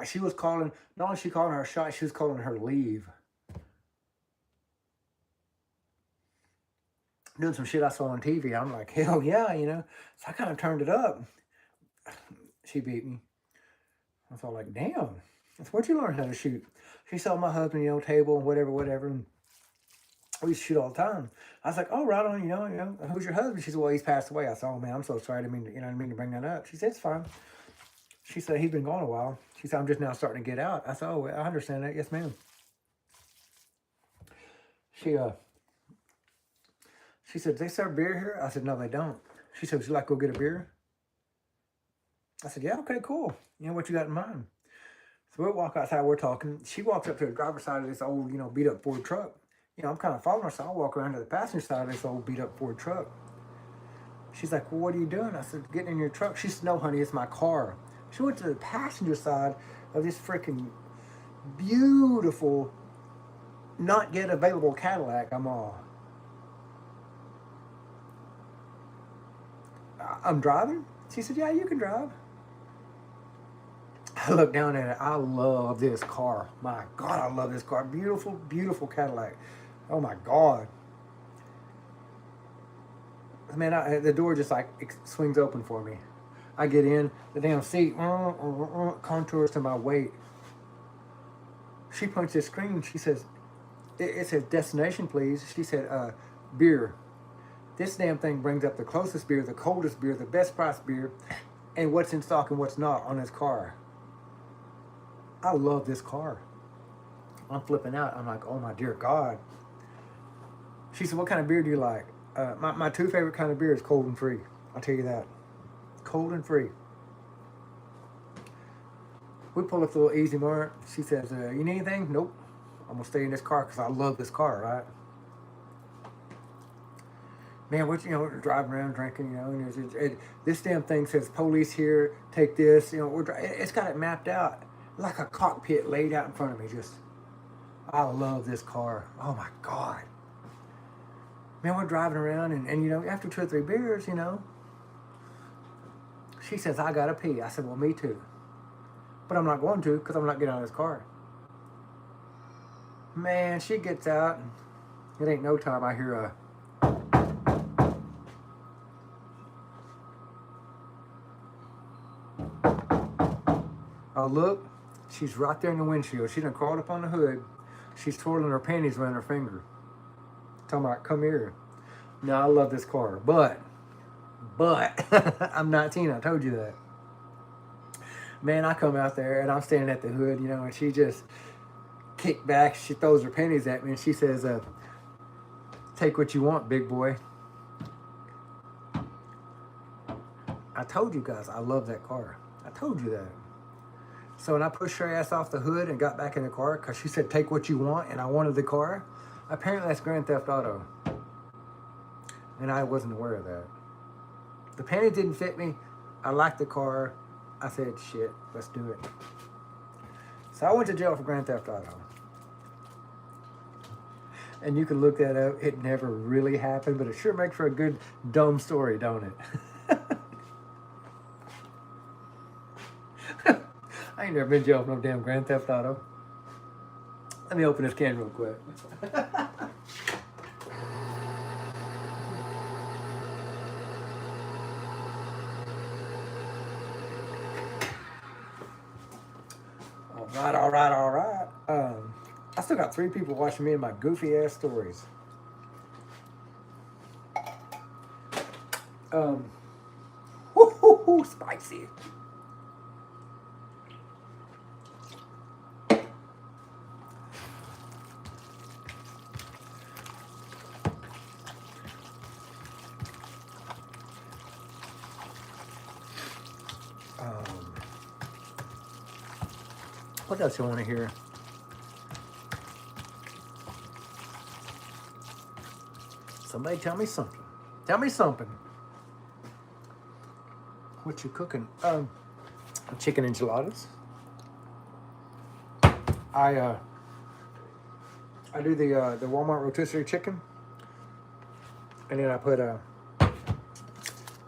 she was calling, not only she calling her shot, she was calling her leave. Doing some shit I saw on TV. I'm like, hell yeah, So I kind of turned it up. She beat me. I was all like, damn, where'd you learn how to shoot? She saw my husband, table and whatever. And we used to shoot all the time. I was like, oh, right on, who's your husband? She said, well, he's passed away. I said, oh, man, I'm so sorry. I didn't mean to bring that up. She said, it's fine. She said, he's been gone a while. She said, I'm just now starting to get out. I said, oh, I understand that. Yes, ma'am. She said, do they serve beer here? I said, no, they don't. She said, would you like to go get a beer? I said, yeah, okay, cool. What you got in mind? So we walk outside, we're talking. She walks up to the driver's side of this old, beat up Ford truck. I'm kind of following her, so I walk around to the passenger side of this old beat up Ford truck. She's like, well, what are you doing? I said, getting in your truck. She said, no, honey, it's my car. She went to the passenger side of this freaking beautiful, not yet available Cadillac. I'm driving? She said, yeah, you can drive. I looked down at it. I love this car. My God, I love this car. Beautiful, beautiful Cadillac. Oh, my God. Man, the door just swings open for me. I get in, the damn seat contours to my weight. She punches the screen. She says, it says destination, please. She said, beer. This damn thing brings up the closest beer, the coldest beer, the best price beer, and what's in stock and what's not on this car. I love this car. I'm flipping out. I'm like, oh my dear God. She said, what kind of beer do you like? My 2 favorite kind of beer is cold and free. I'll tell you that. Cold and free. We pull up the little Easy Mart. She says, you need anything? Nope. I'm gonna stay in this car because I love this car, right? Man, we're driving around drinking, and this damn thing says police here, take this, it's got it mapped out like a cockpit laid out in front of me. Just, I love this car. Oh my God. Man, we're driving around and after 2 or 3 beers, she says, I gotta pee. I said, well, me too. But I'm not going to because I'm not getting out of this car. Man, she gets out and it ain't no time I hear a oh, look, she's right there in the windshield. She done crawled up on the hood. She's twirling her panties around her finger. Talking about, come here. Now, I love this car, but, I'm 19, I told you that. Man, I come out there, and I'm standing at the hood, and she just kicked back. She throws her panties at me, and she says, take what you want, big boy. I told you guys, I love that car. I told you that. So when I pushed her ass off the hood and got back in the car, because she said, take what you want, and I wanted the car, apparently that's Grand Theft Auto. And I wasn't aware of that. The panties didn't fit me. I liked the car. I said, shit, let's do it. So I went to jail for Grand Theft Auto. And you can look that up. It never really happened, but it sure makes for a good dumb story, don't it? I ain't never been in jail for no damn Grand Theft Auto. Let me open this can real quick. All right. I still got 3 people watching me and my goofy ass stories. Spicy. What else you want to hear? Somebody tell me something. Tell me something. What you cooking? Chicken enchiladas. I do the Walmart rotisserie chicken, and then I put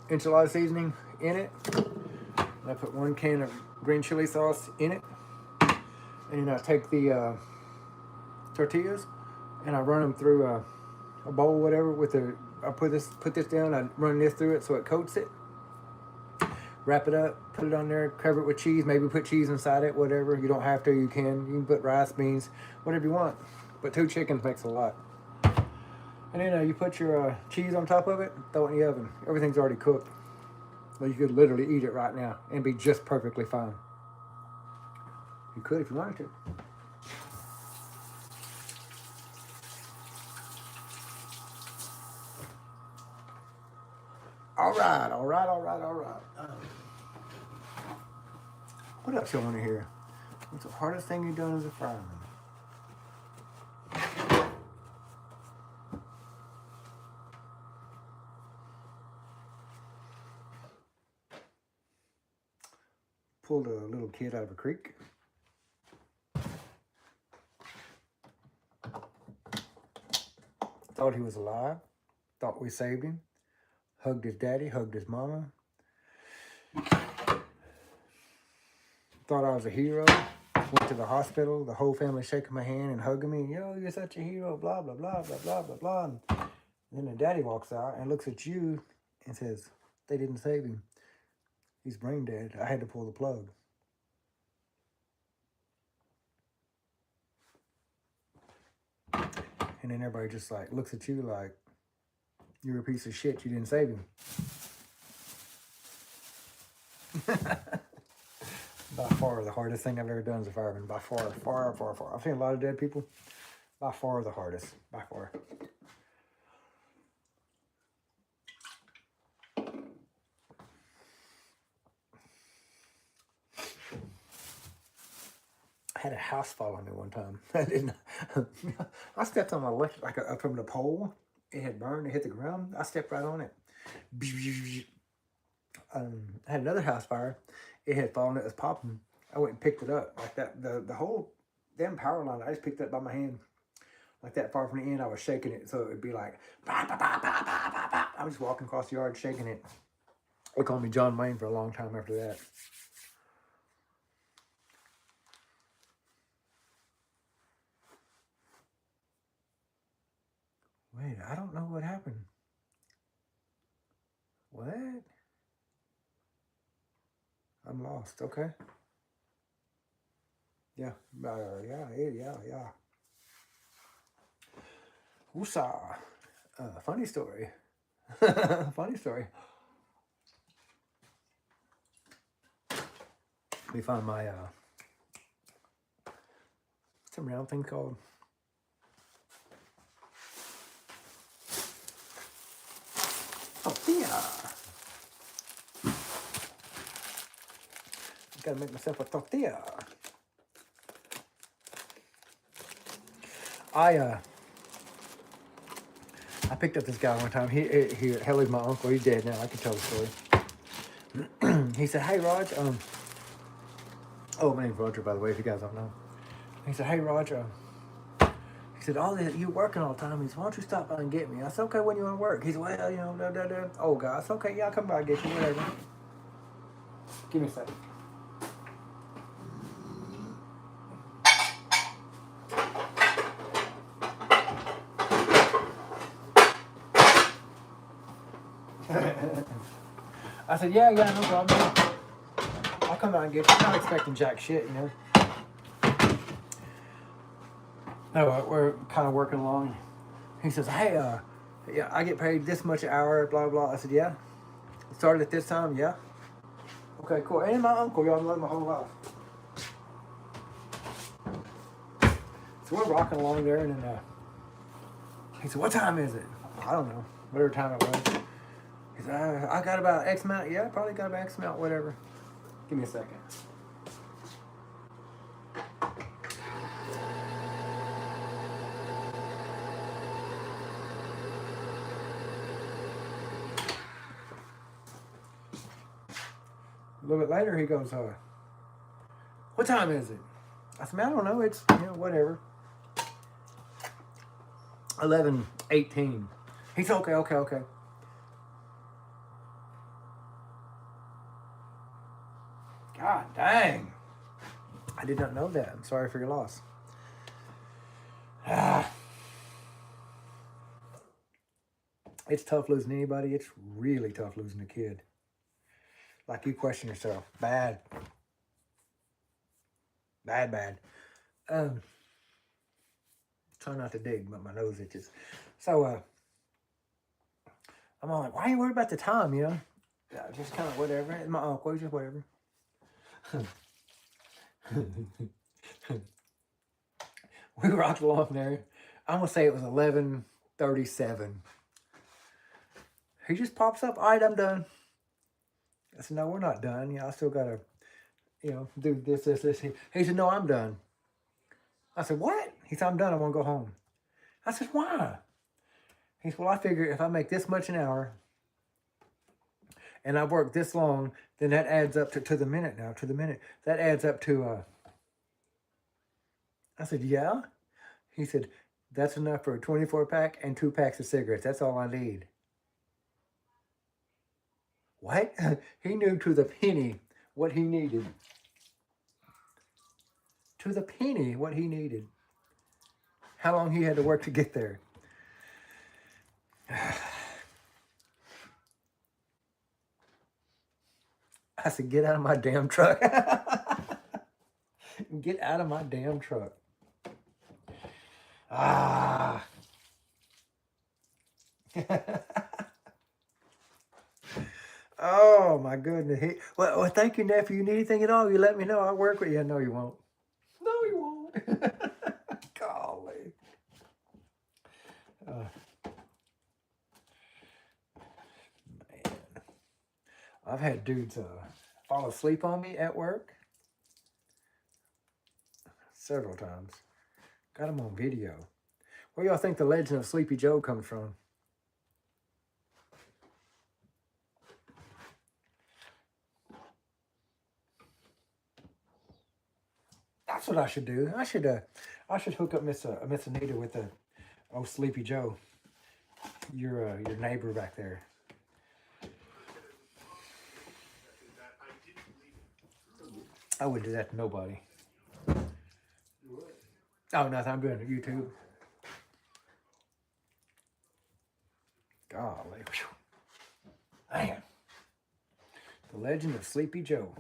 enchilada seasoning in it. And I put 1 can of green chili sauce in it, and then I take the tortillas and I run them through a bowl, whatever. I put this down. I run this through it so it coats it. Wrap it up, put it on there, cover it with cheese. Maybe put cheese inside it, whatever. You don't have to. You can put rice, beans, whatever you want. But 2 chickens makes a lot. And then you put your cheese on top of it, throw it in the oven. Everything's already cooked. Well, you could literally eat it right now and be just perfectly fine. You could if you wanted to. All right. What else you want to hear? What's the hardest thing you've done as a fireman? Pulled a little kid out of a creek. Thought he was alive. Thought we saved him. Hugged his daddy, hugged his mama. Thought I was a hero. Went to the hospital, the whole family shaking my hand and hugging me. Yo, you're such a hero, blah, blah, blah, blah, blah, blah, blah. And then the daddy walks out and looks at you and says, they didn't save him. He's brain dead. I had to pull the plug. And then everybody just like looks at you like, you're a piece of shit. You didn't save him. By far the hardest thing I've ever done as a fireman. By far. I've seen a lot of dead people. By far the hardest. By far. had a house fall on me one time. I didn't. I stepped on my electric, like from the pole. It had burned. It hit the ground. I stepped right on it. I had another house fire. It had fallen. It was popping. I went and picked it up like that. The whole damn power line. I just picked it up by my hand, like that far from the end. I was shaking it, so it'd be like. Bah, bah, bah, bah, bah, bah, bah. I was walking across the yard shaking it. They called me John Wayne for a long time after that. Wait, I don't know what happened. What? I'm lost. Okay. Yeah. Yeah. Woosah. Funny story. Funny story. Let me find my some round thing called tortilla. Gotta make myself a tortilla. I picked up this guy one time. He hell, he's my uncle. He's dead now. I can tell the story. He said, "Hey, Raj." Oh, my name's Roger, by the way, if you guys don't know. He said, "Hey, Roger." He said, "Oh, you working all the time." He said, "Why don't you stop by and get me?" I said, "Okay, when you want to work?" He said, "Well, you know, Oh, God. I said, "Okay, yeah, I'll come by and get you, whatever." Give me a second. I said, yeah, no problem. I'll come out and get you. I'm not expecting jack shit, you know. No, we're kind of working along. He says, "Hey, yeah, I get paid this much an hour, blah, blah." I said, "Yeah." It started at this time, yeah. Okay, cool. And my uncle, y'all know my whole life. So we're rocking along there, and then he said, "What time is it?" I don't know. Whatever time it was. He said, "I got about X amount." Yeah, probably got about X amount, whatever. Give me a second. A little bit later, he goes, "What time is it?" I said, "Man, I don't know. It's, whatever. 11:18. He said, okay. God dang. I did not know that. I'm sorry for your loss. It's tough losing anybody. It's really tough losing a kid. Like, you question yourself. Bad. Try not to dig, but my nose itches. So, I'm all like, "Why are you worried about the time, Yeah, just kind of whatever. And my uncle, just whatever." We rocked along there. I'm going to say it was 11:37. He just pops up. "All right, I'm done." I said, "No, we're not done. I still got to, do this. He said, "No, I'm done." I said, "What?" He said, "I'm done. I want to go home." I said, "Why?" He said, "Well, I figure if I make this much an hour and I work this long, then that adds up to the minute now, to the minute. That adds up to, I said, "Yeah." He said, "That's enough for a 24 pack and 2 packs of cigarettes. That's all I need." What? He knew to the penny what he needed. To the penny what he needed. How long he had to work to get there. I said, "Get out of my damn truck." Get out of my damn truck. Ah. Oh, my goodness. Well, thank you, nephew. You need anything at all, you let me know. I'll work with you. No, you won't. No, you won't. Golly. Man. I've had dudes fall asleep on me at work. several times. Got him on video. Where y'all think the legend of Sleepy Joe comes from? That's what I should do. I should hook up Miss Anita with oh Sleepy Joe, your neighbor back there. I wouldn't do that to nobody. Oh, nothing. I'm doing it YouTube. Golly. Man. The legend of Sleepy Joe.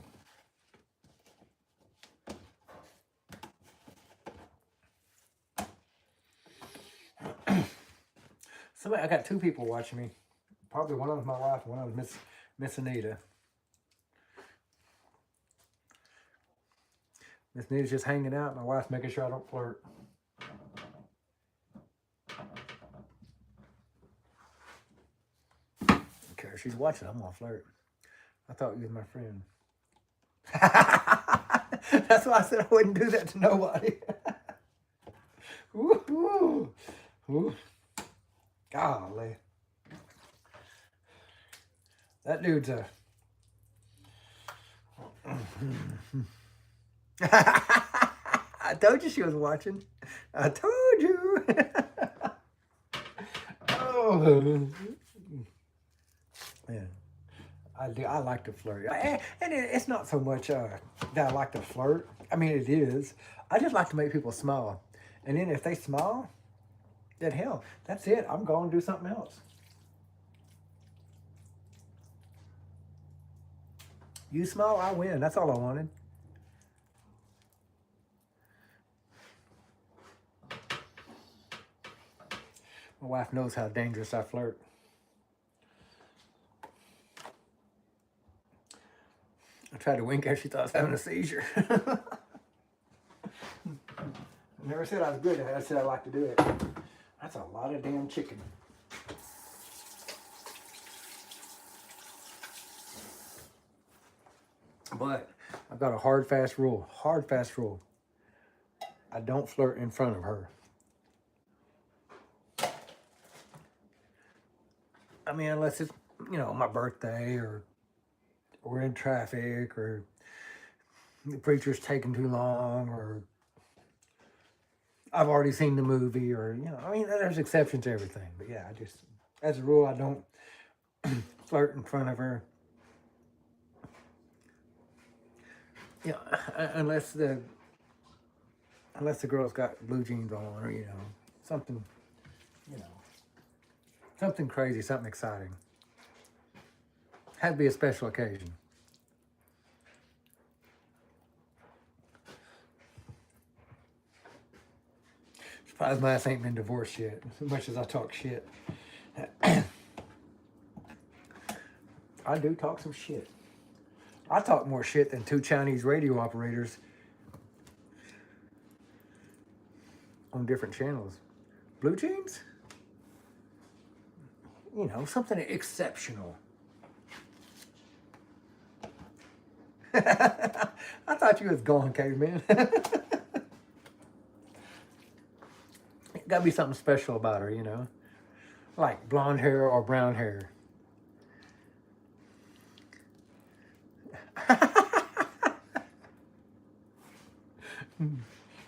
I got two people watching me. Probably one of them's my wife, and one of them's Miss Anita. Miss Anita's just hanging out. My wife's making sure I don't flirt. Okay, she's watching. I'm gonna flirt. I thought you was my friend. That's why I said I wouldn't do that to nobody. Ooh, ooh, ooh. Golly. That dude's a... I told you she was watching. I told you. Oh. Yeah. I do. I like to flirt. And it's not so much that I like to flirt. I mean, it is. I just like to make people smile. And then if they smile, then hell, that's it. I'm going to do something else. You smile, I win. That's all I wanted. My wife knows how dangerous I flirt. I tried to wink at her. She thought I was having a seizure. I never said I was good at it. I said I like to do it. That's a lot of damn chicken. But I've got a hard, fast rule. Hard, fast rule. I don't flirt in front of her. I mean, unless it's, you know, my birthday or we're in traffic or the preacher's taking too long or I've already seen the movie or, you know, I mean, there's exceptions to everything. But yeah, I just, as a rule, I don't flirt in front of her. Yeah, unless the girl's got blue jeans on or, you know, something, you know, something crazy, something exciting. Had to be a special occasion. Surprised my ass ain't been divorced yet, as much as I talk shit. I do talk some shit. I talk more shit than two Chinese radio operators on different channels. Blue jeans? You know, something exceptional. I thought you was gone, caveman. Gotta be something special about her, you know? Like blonde hair or brown hair.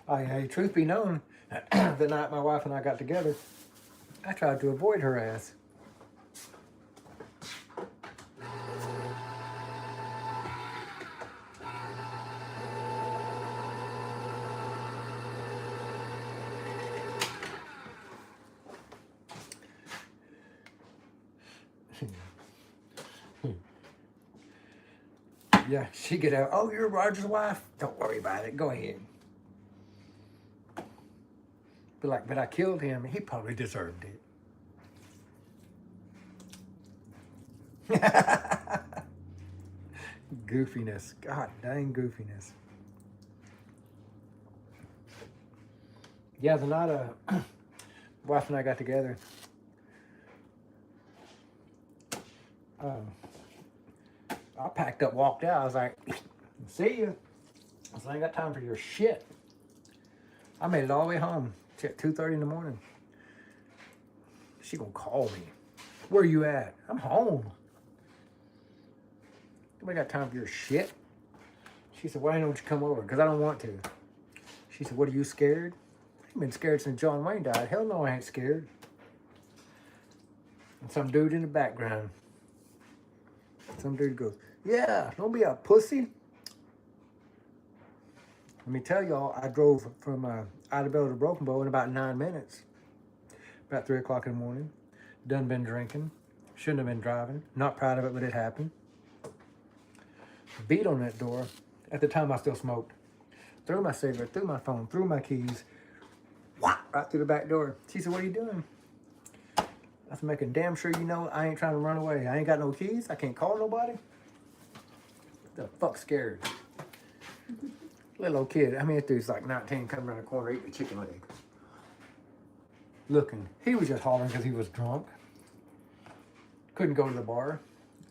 Hey, truth be known, the night my wife and I got together, I tried to avoid her ass. Yeah, she get out. Oh, you're Roger's wife? Don't worry about it. Go ahead. Be like, but I killed him. He probably deserved it. Goofiness. God dang goofiness. Yeah, the night wife and I got together. I packed up, walked out. I was like, see you. I said, I ain't got time for your shit. I made it all the way home at 2:30 in the morning. She gonna call me. Where you at? I'm home. Nobody got time for your shit. She said, why don't you come over? Because I don't want to. She said, what, are you scared? I've been scared since John Wayne died. Hell no, I ain't scared. And some dude in the background. Some dude goes, yeah, don't be a pussy. Let me tell y'all, I drove from Idabel to Broken Bow in about 9 minutes. About 3 o'clock in the morning. Done been drinking. Shouldn't have been driving. Not proud of it, but it happened. Beat on that door. At the time, I still smoked. Threw my cigarette, threw my phone, threw my keys. Whop, right through the back door. She said, what are you doing? I was making damn sure you know I ain't trying to run away. I ain't got no keys. I can't call nobody. The fuck scared. Little old kid. I mean, this dude's like 19, coming around the corner eating a chicken leg. Looking. He was just hollering because he was drunk. Couldn't go to the bar.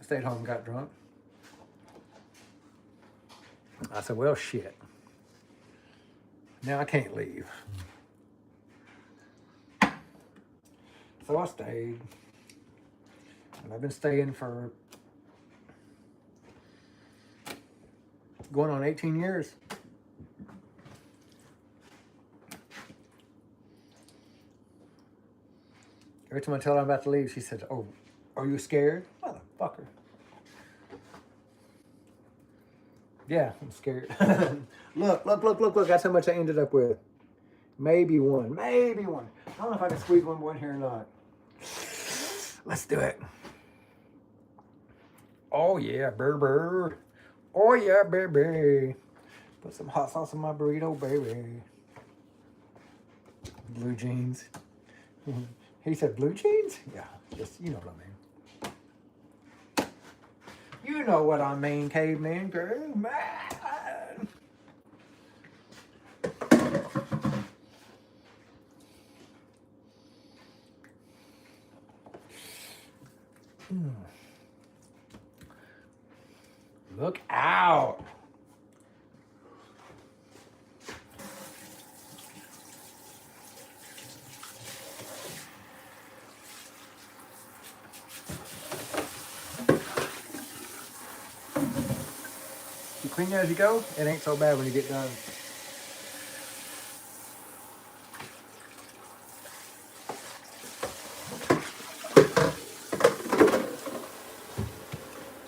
Stayed home and got drunk. I said, well, shit. Now I can't leave. So I stayed. And I've been staying for going on 18 years. Every time I tell her I'm about to leave, she said, oh, are you scared? Motherfucker. Yeah, I'm scared. Look. That's how much I ended up with. Maybe one. I don't know if I can squeeze one more in here or not. Let's do it. Oh, yeah, burr. Oh, yeah, baby. Put some hot sauce on my burrito, baby. Blue jeans. He said blue jeans? Yeah, just, you know what I mean. You know what I mean, caveman girl. Man. Look out. You clean it as you go, it ain't so bad when you get done.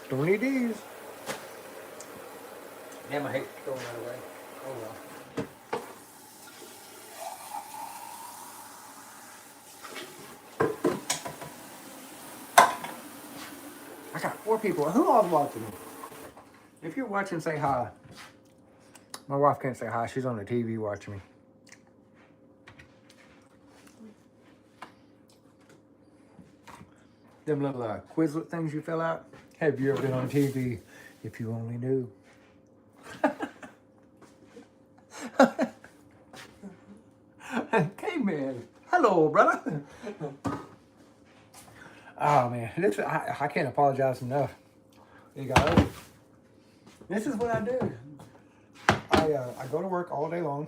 Don't need these. Damn, I hate throwing that away. Oh well. I got 4 people. Who all's watching? If you're watching, say hi. My wife can't say hi. She's on the TV watching me. Them little Quizlet things you fill out. Have you ever been on TV? If you only knew. Hey man, hello brother. Oh man, I can't apologize enough. You guys, this is what I do. I go to work all day long,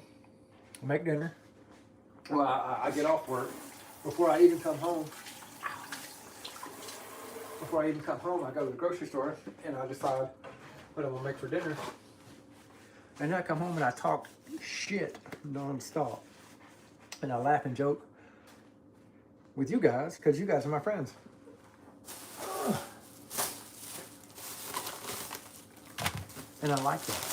make dinner. Well, I get off work before I even come home. Before I even come home, I go to the grocery store and I decide what I'm gonna make for dinner. And then I come home and I talk shit non-stop. And I laugh and joke with you guys because you guys are my friends. And I like that.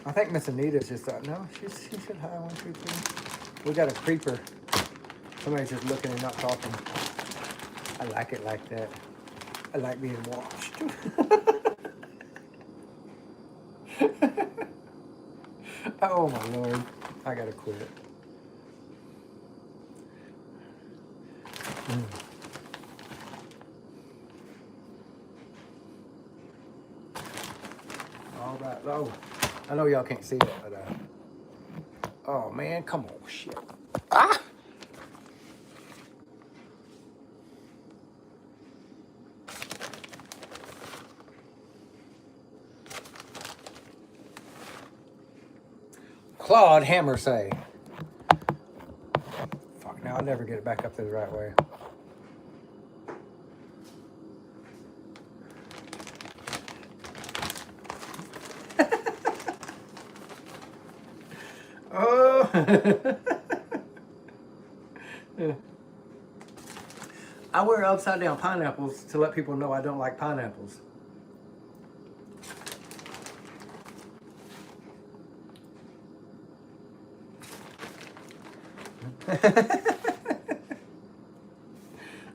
I think Miss Anita's just thought, no, she said hi, 1, 2, 3. We got a creeper. Somebody's just looking and not talking. I like it like that. I like being watched. Oh my Lord. I gotta quit. Oh, I know y'all can't see it, but oh man, come on, shit. Ah! Claude Hammer say. Fuck, now I'll never get it back up to the right way. Oh. I wear upside down pineapples to let people know I don't like pineapples.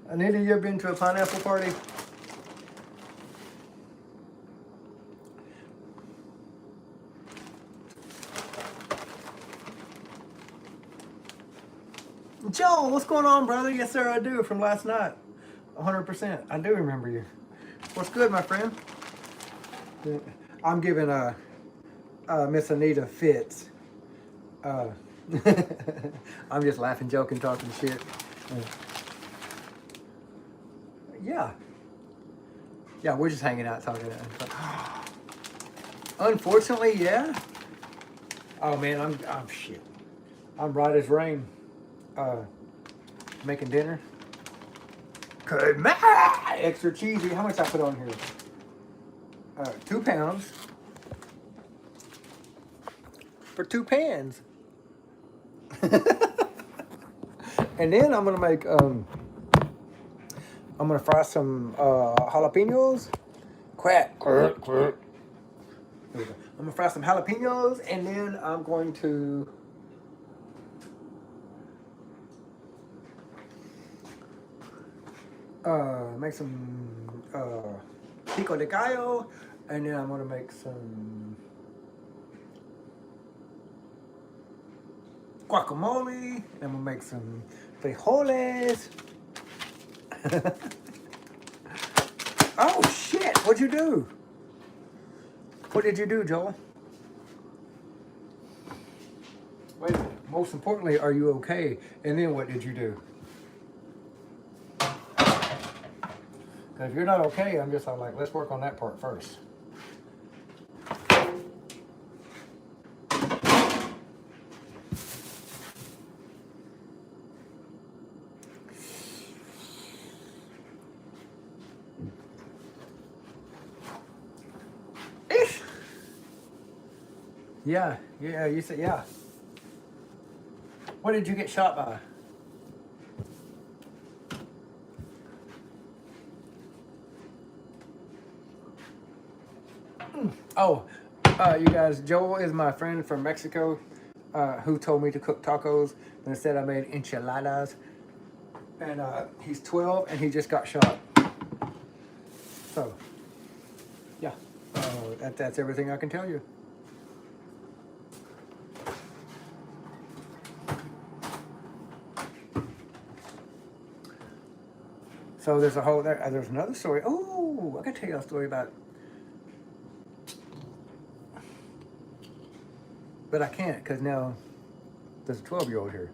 Anita, you ever been to a pineapple party? Joel, what's going on, brother? Yes, sir, I do, from last night. 100%. I do remember you. What's good, my friend? I'm giving Miss Anita fits. I'm just laughing, joking, talking shit. Yeah. Yeah, we're just hanging out, talking. Unfortunately, yeah. Oh man, I'm shit. I'm right as rain. Making dinner. Good man. Extra cheesy. How much I put on here? 2 pounds for 2 pans. And then I'm gonna make I'm gonna fry some jalapenos. Quack. I'm gonna fry some jalapenos, and then I'm going to make some pico de gallo, and then I'm gonna make some guacamole, and I'm gonna make some frijoles. Oh shit, what'd you do? What did you do, Joel? Wait a minute. Most importantly, are you okay? And then what did you do? Because if you're not okay, I'm just like, let's work on that part first. Yeah, you said, yeah. What did you get shot by? Oh, you guys, Joel is my friend from Mexico who told me to cook tacos, and instead I made enchiladas. And he's 12 and he just got shot. So, yeah, that's everything I can tell you. So there's there's another story. Oh, I can tell you a story about, but I can't because now there's a 12-year-old here.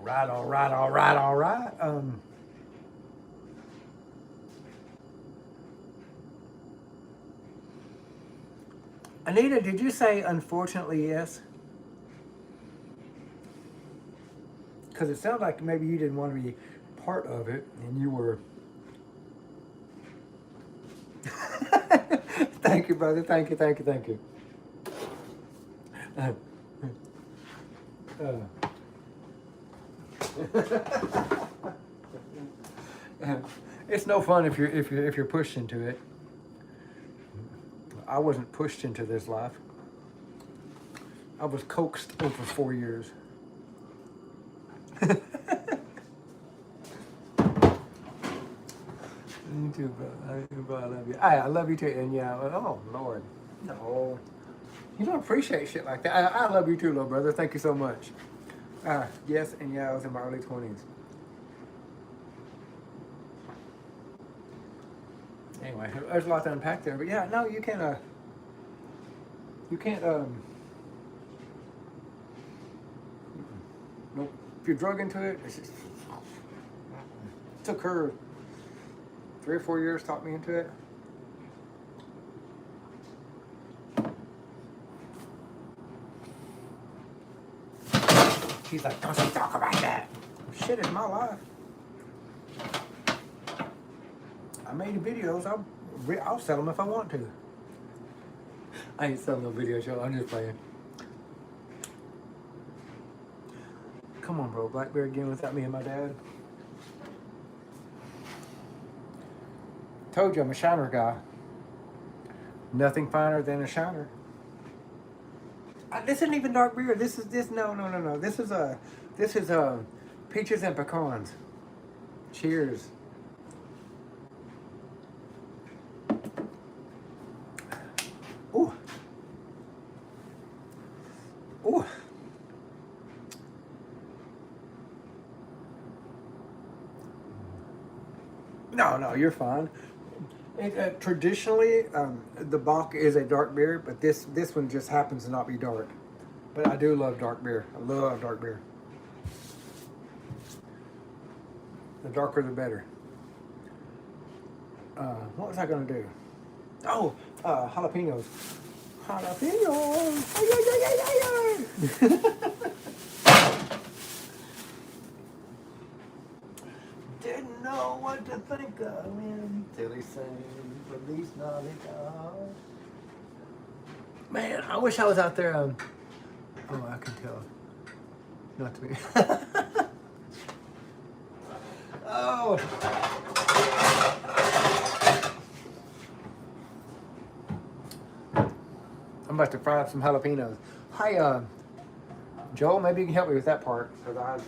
All right. Anita, did you say unfortunately yes? Because it sounds like maybe you didn't want to be part of it, and you were. Thank you, brother. Thank you. It's no fun if you're pushed into it. I wasn't pushed into this life. I was coaxed over 4 years. You too, bro. I love you. I love you too. And yeah, oh Lord, no, you don't appreciate shit like that. I love you too, little brother. Thank you so much. Yes, and yeah, I was in my early 20s. Anyway, there's a lot to unpack there, but yeah, no, you can't. Nope. If you're drug into it, it's just took her 3 or 4 years, taught me into it. She's like, don't you talk about that. Shit is my life. I made videos. I'll sell them if I want to. I ain't selling no video show. I'm just playing. Come on, bro. Blackberry again without me and my dad. Told you I'm a shiner guy. Nothing finer than a shiner. This isn't even dark beer. This. No. This is peaches and pecans. Cheers. Ooh. Ooh. No, you're fine. Traditionally, the Bock is a dark beer, but this one just happens to not be dark. But I do love dark beer. I love dark beer. The darker, the better. What was I gonna do? Oh, jalapenos. Jalapenos. Ay, ay, ay, ay, ay, ay. Didn't know what to think of him till he sang Release Knowledge. Man, I wish I was out there. Oh, I can tell. Not to be. Oh. I'm about to fry up some jalapenos. Hi, Joel, maybe you can help me with that part. Because I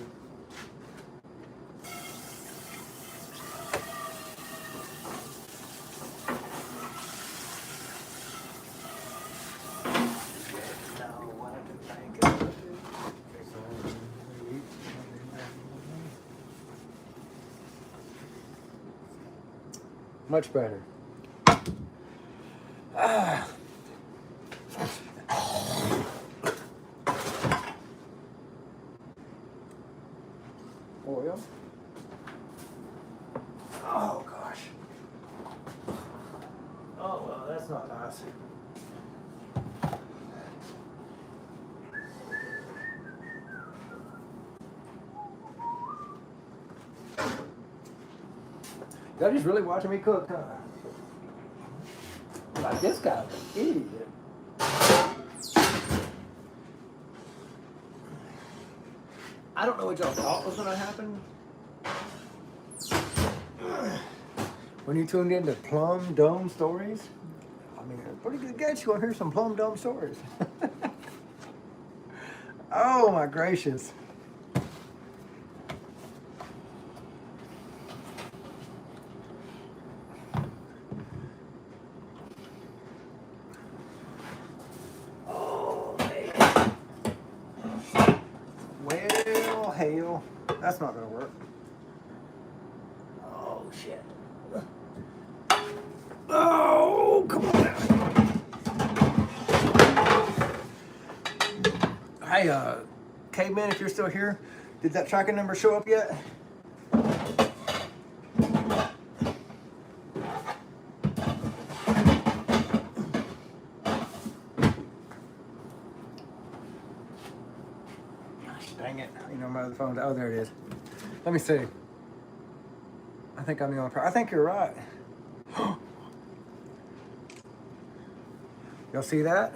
much better. Oil. Oh gosh. Oh well, that's not nice. Y'all just really watching me cook, huh? Like this guy's an idiot. I don't know what y'all thought was gonna happen when you tuned into PlumbDumbStories. I mean, a pretty good guess you want to hear some PlumbDumbStories. Oh my gracious. Well, hell, that's not gonna work. Oh shit. Oh, come on now. Hey, Caveman, if you're still here, did that tracking number show up yet? Dang it. You know, my other phone. Oh, there it is. Let me see. I think I'm the only person. I think you're right. Y'all see that?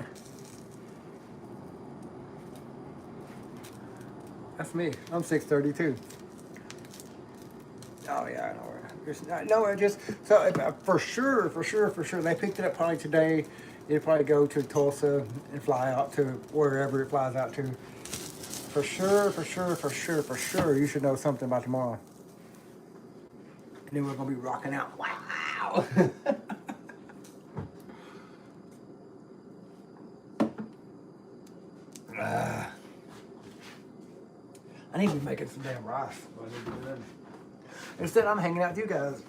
That's me. I'm 632. Oh, yeah, I know. No, I just, so for sure, they picked it up probably today. It'll probably go to Tulsa and fly out to wherever it flies out to. For sure, you should know something about tomorrow. And then we're going to be rocking out. Wow! I need to be making some damn rice. Instead, I'm hanging out with you guys.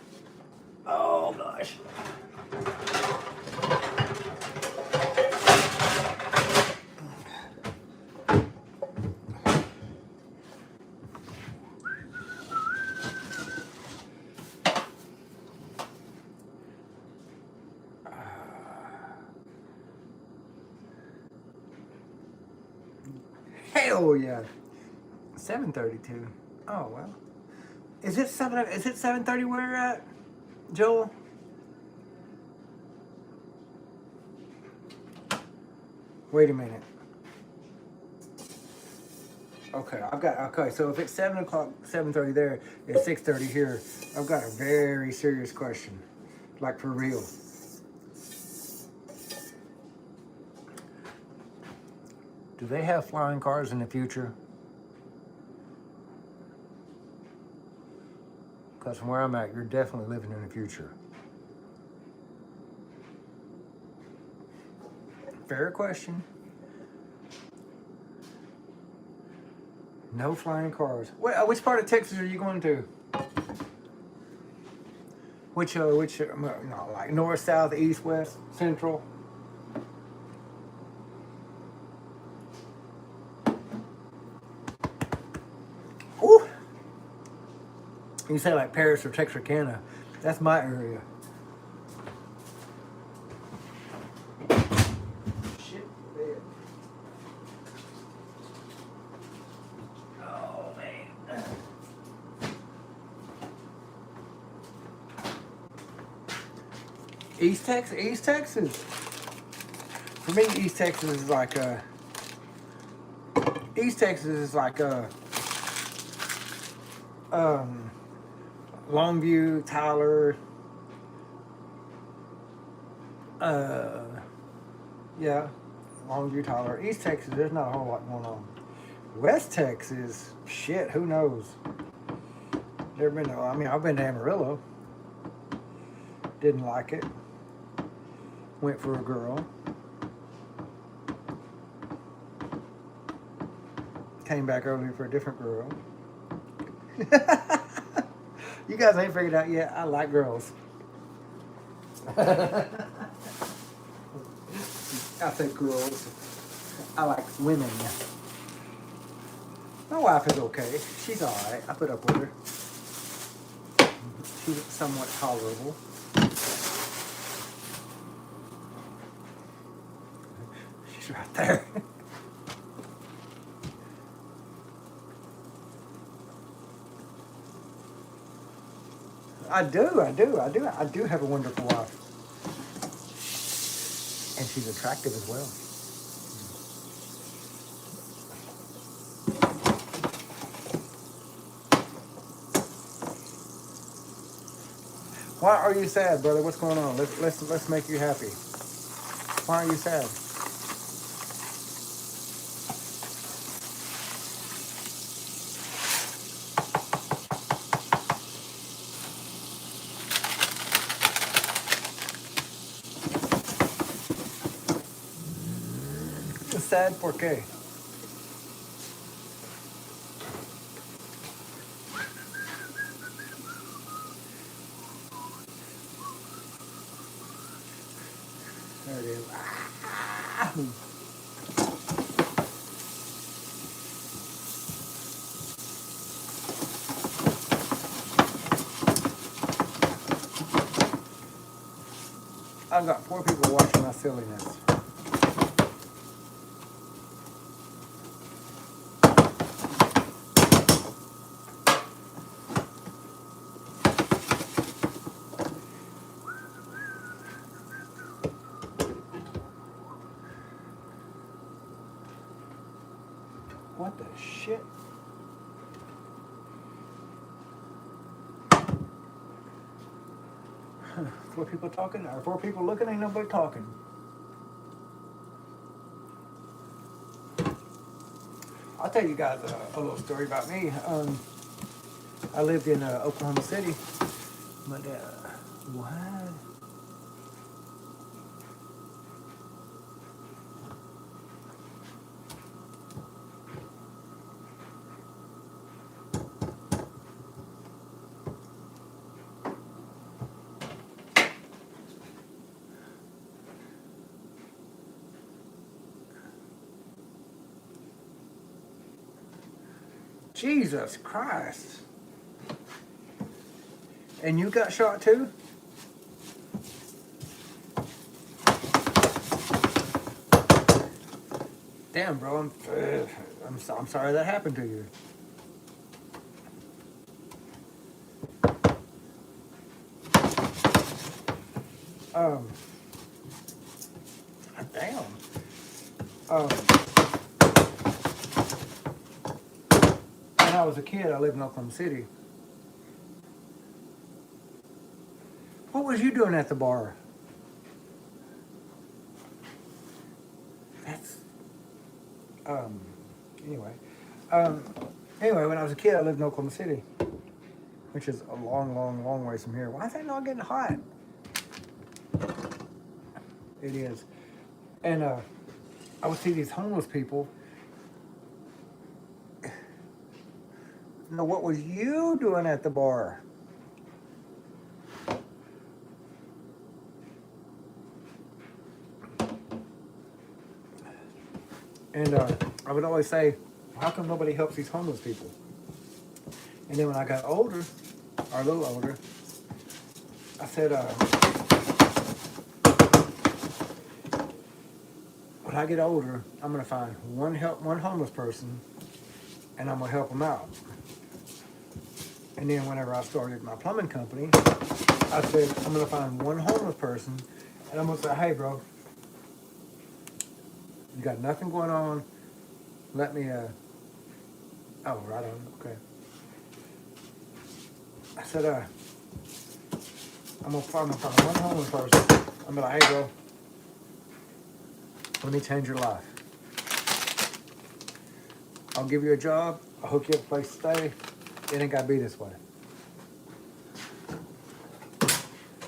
Oh gosh. Hell yeah. 7:32. Oh well. Is it 7:30 where you're at, Joel? Wait a minute. Okay, so if it's 7 o'clock, 7:30 there, it's 6:30 here. I've got a very serious question. Like for real. Do they have flying cars in the future? Because from where I'm at, you're definitely living in the future. Fair question. No flying cars. Which part of Texas are you going to? No, like north, south, east, west, central? Ooh! You say like Paris or Texarkana. That's my area. Shit, man. Oh, man. East Texas. For me, East Texas is like Longview, Tyler, yeah, Longview, Tyler. East Texas, there's not a whole lot going on. West Texas, shit, who knows? Never been to, I mean, I've been to Amarillo. Didn't like it. Went for a girl. Came back early for a different girl. You guys ain't figured out yet, I like girls. I say girls. I like women. My wife is okay. She's alright. I put up with her. She's somewhat tolerable. She's right there. I do have a wonderful wife. And she's attractive as well. Why are you sad, brother? What's going on? Let's make you happy. Why are you sad? Sad por qué? There it is. Ah! I've got 4 people watching my silliness. What the shit? Four people talking, or 4 people looking, ain't nobody talking. I'll tell you guys a little story about me. I lived in Oklahoma City. My dad, what? Jesus Christ. And you got shot too? Damn, bro. I'm sorry that happened to you. Um, damn. Um, when I was a kid, I lived in Oklahoma City. What was you doing at the bar? That's um. Anyway, um. Anyway, when I was a kid, I lived in Oklahoma City, which is a long, long, long ways from here. Why is that not getting hot? It is, and I would see these homeless people. No, what was you doing at the bar? And I would always say, how come nobody helps these homeless people? And then when I got older, or a little older, I said, when I get older, I'm going to find one homeless person, and I'm going to help them out. And then whenever I started my plumbing company, I said, I'm going to find one homeless person, and I'm going to say, hey, bro, you got nothing going on. Let me, oh, right on, okay. I said, I'm gonna find one homeless person. I'm gonna, hey, bro, let me change your life. I'll give you a job. I'll hook you up a place to stay. It ain't gotta be this way.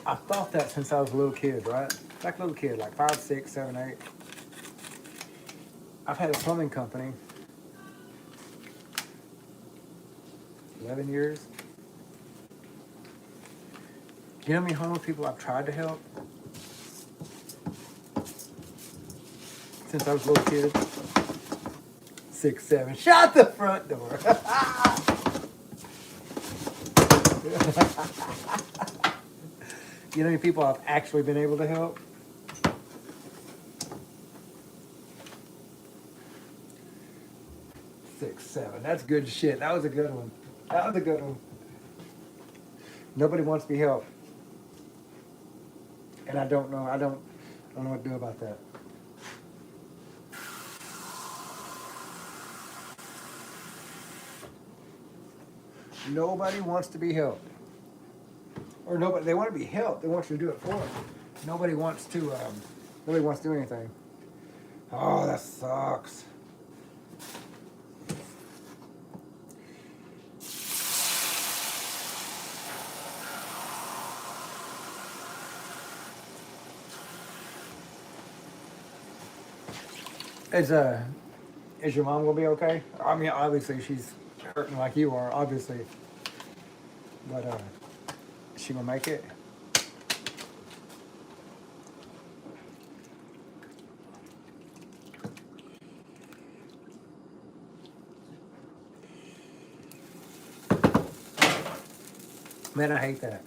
I thought that since I was a little kid, right? Like a little kid, like 5, 6, 7, 8. I've had a plumbing company 11 years. You know how many homeless people I've tried to help? Since I was a little kid? 6, 7. Shut the front door. You know how many people I've actually been able to help? 6, 7. That's good shit. That was a good one. That was a good one. Nobody wants to be helped. And I don't know what to do about that. Nobody wants to be helped. Or nobody, they want to be helped. They want you to do it for them. Nobody wants to do anything. Oh, that sucks. Is your mom gonna be okay? I mean, obviously she's hurting like you are, obviously. But is she gonna make it? Man, I hate that.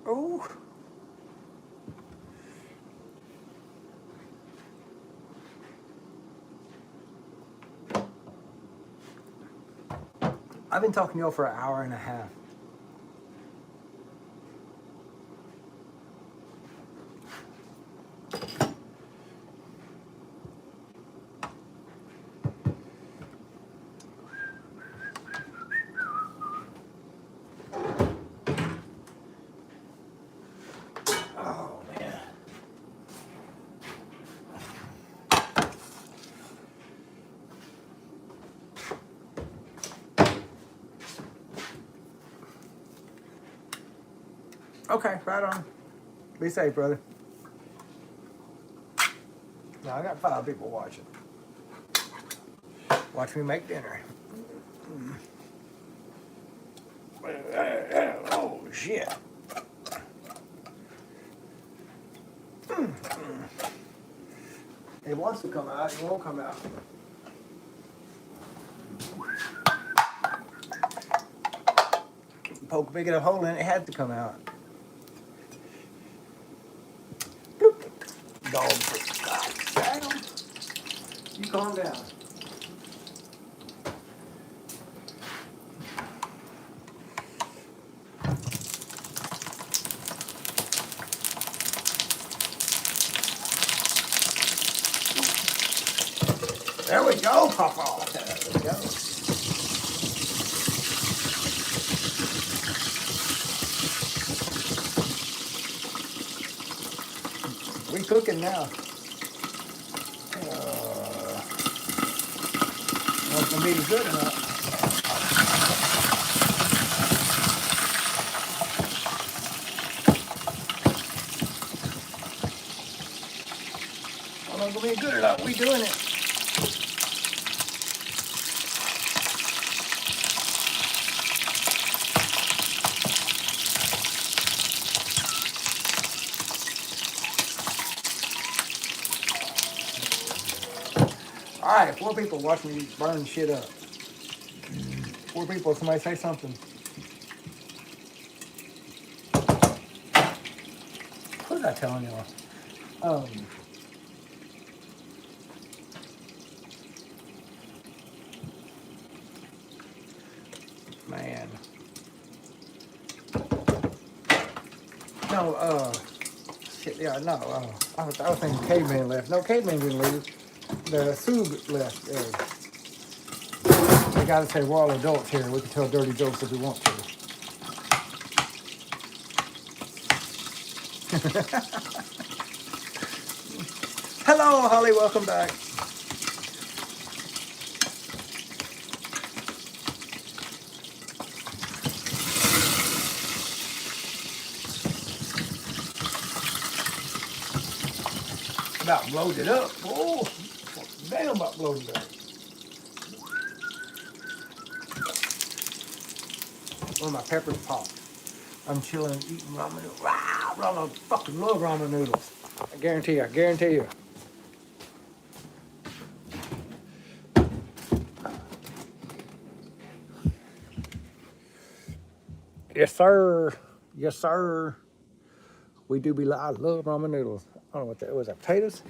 Oh. I've been talking to y'all for an hour and a half. Oh, man. Okay, right on. Be safe, brother. Now, I got 5 people watching. Watch me make dinner. Oh, shit. It wants to come out, it won't come out. Poke a big enough hole in it, it had to come out. Dog, God damn. You calm down. There we go, Papa. There we go. We cooking now. Not gonna be good enough. Not gonna be good enough. We doing it. All right, 4 people watching me burn shit up. 4 people. Somebody say something. What was I telling y'all? Man. No, shit, yeah, no, I was thinking caveman left. No, caveman didn't leave. The Sub left. They gotta say we're all adults here. We can tell dirty jokes if we want to. Hello, Holly, welcome back. About blowed it up. Oh, damn, about blowed it up. One of my peppers popped. I'm chilling, eating ramen noodles. I fucking love ramen noodles. I guarantee you, I guarantee you. Yes, sir. Yes, sir. We do be, I love ramen noodles. I don't know what that was. That potatoes?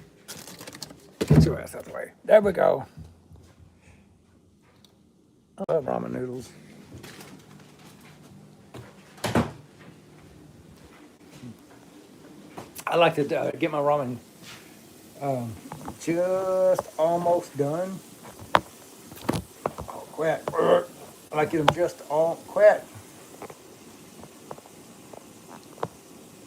Get your ass out the way. There we go. I love ramen noodles. I like to get my ramen just almost done. Oh, quit. I like to get them just all quit.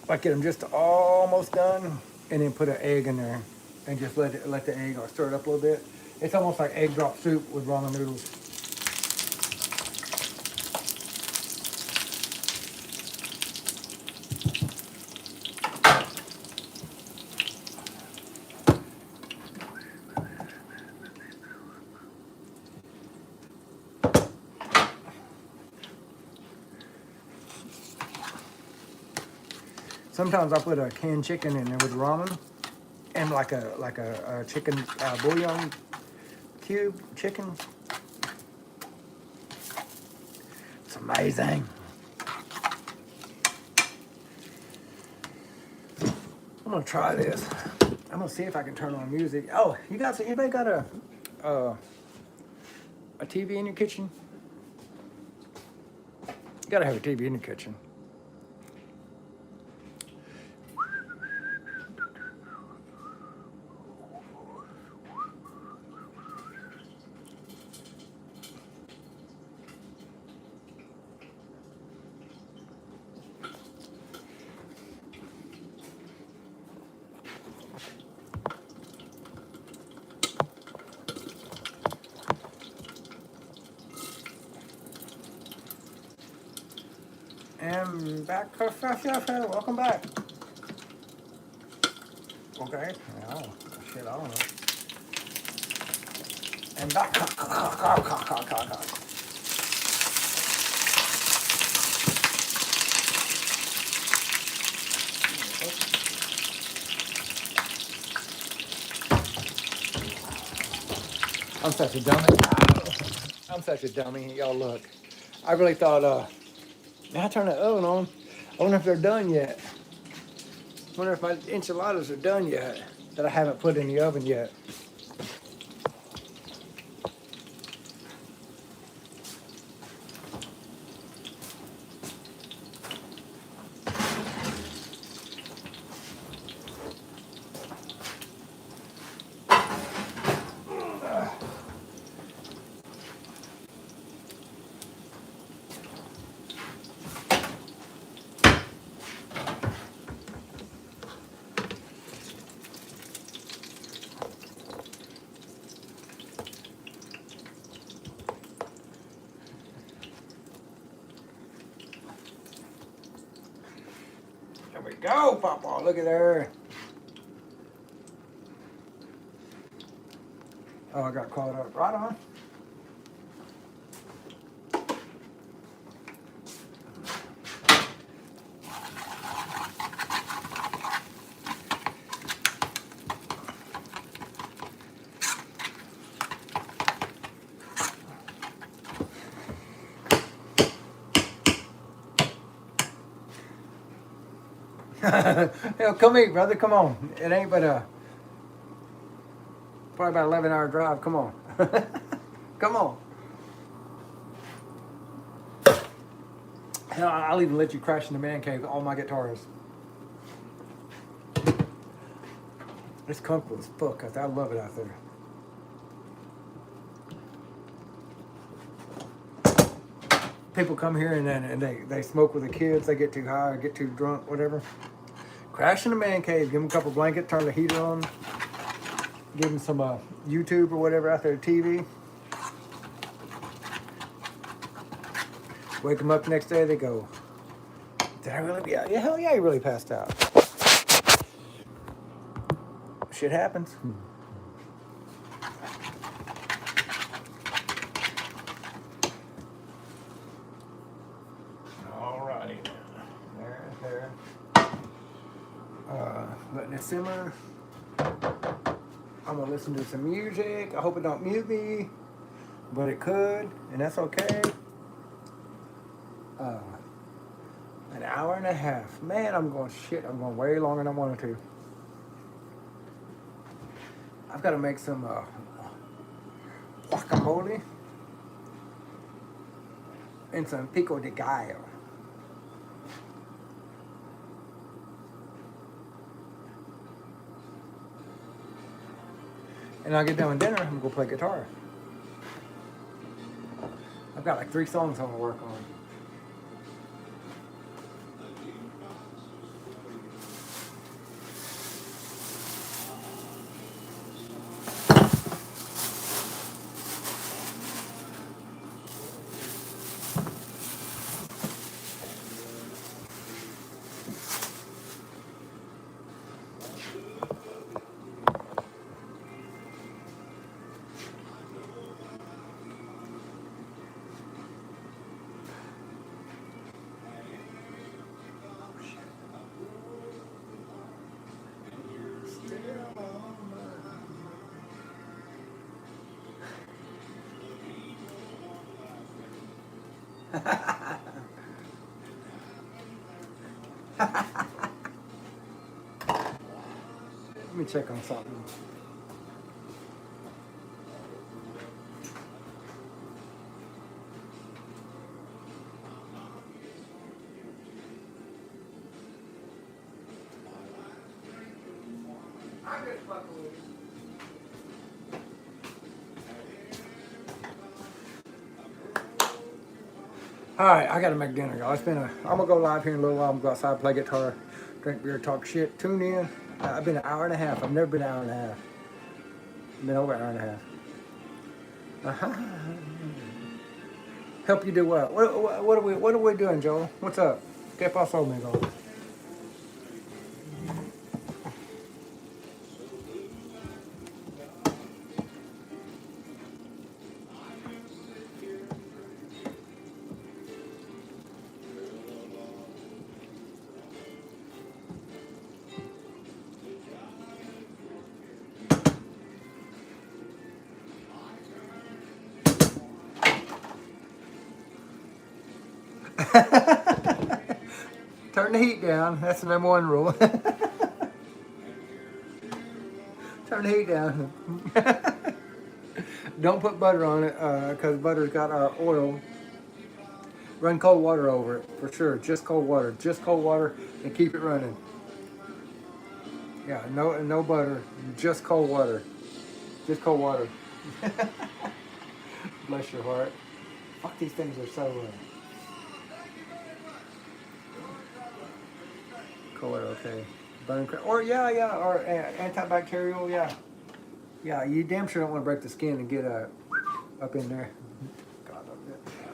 I like to get them just almost done, and then put an egg in there, and just let the egg stir it up a little bit. It's almost like egg drop soup with ramen noodles. Sometimes I put a canned chicken in there with ramen, and like a chicken bouillon cube chicken. It's amazing. I'm gonna try this. I'm gonna see if I can turn on music. Oh, anybody got a TV in your kitchen? You gotta have a TV in your kitchen. And back, welcome back. Okay, oh, shit, I don't know. And back, I'm such a dummy. I'm such a dummy. Y'all look. I really thought, now I turn the oven on. I wonder if they're done yet. I wonder if my enchiladas are done yet that I haven't put in the oven yet. There we go, Papa. Look at her. Oh, I got caught up. Right on. Hell, come eat, brother. Come on. It ain't but probably about 11-hour drive. Come on. Come on. Hell, I'll even let you crash in the man cave. All my guitars. It's comfortable as fuck. I love it out there. People come here and they smoke with the kids. They get too high, get too drunk, whatever. Crash in the man cave. Give them a couple blankets. Turn the heater on. Give them some YouTube or whatever out there, TV. Wake them up the next day. They go, did I really? Yeah, hell yeah, you really passed out. Shit happens. Alrighty. There. Letting it simmer. I'm gonna listen to some music. I hope it don't mute me, but it could, and that's okay. An hour and a half. Man, I'm going way longer than I wanted to. I've got to make some guacamole and some pico de gallo. And I'll get done with dinner, I'm gonna go play guitar. I've got like 3 songs I want to work on. Let me check on something. I'm just fucking with you. All right, I gotta make dinner, y'all. I'm gonna go live here in a little while. I'm gonna go outside, play guitar, drink beer, talk shit, tune in. I've been an hour and a half. I've never been an hour and a half. I've been over an hour and a half. Help you do what? What are we doing, Joel? What's up? ¿Qué pasó, amigo? Turn the heat down. That's the #1 rule. Turn the heat down. Don't put butter on it because butter's got oil. Run cold water over it for sure. Just cold water. Just cold water and keep it running. Yeah, no butter. Just cold water. Just cold water. Bless your heart. Fuck, these things are so cold, okay. Or or antibacterial, yeah. Yeah, you damn sure don't want to break the skin and get up in there. God,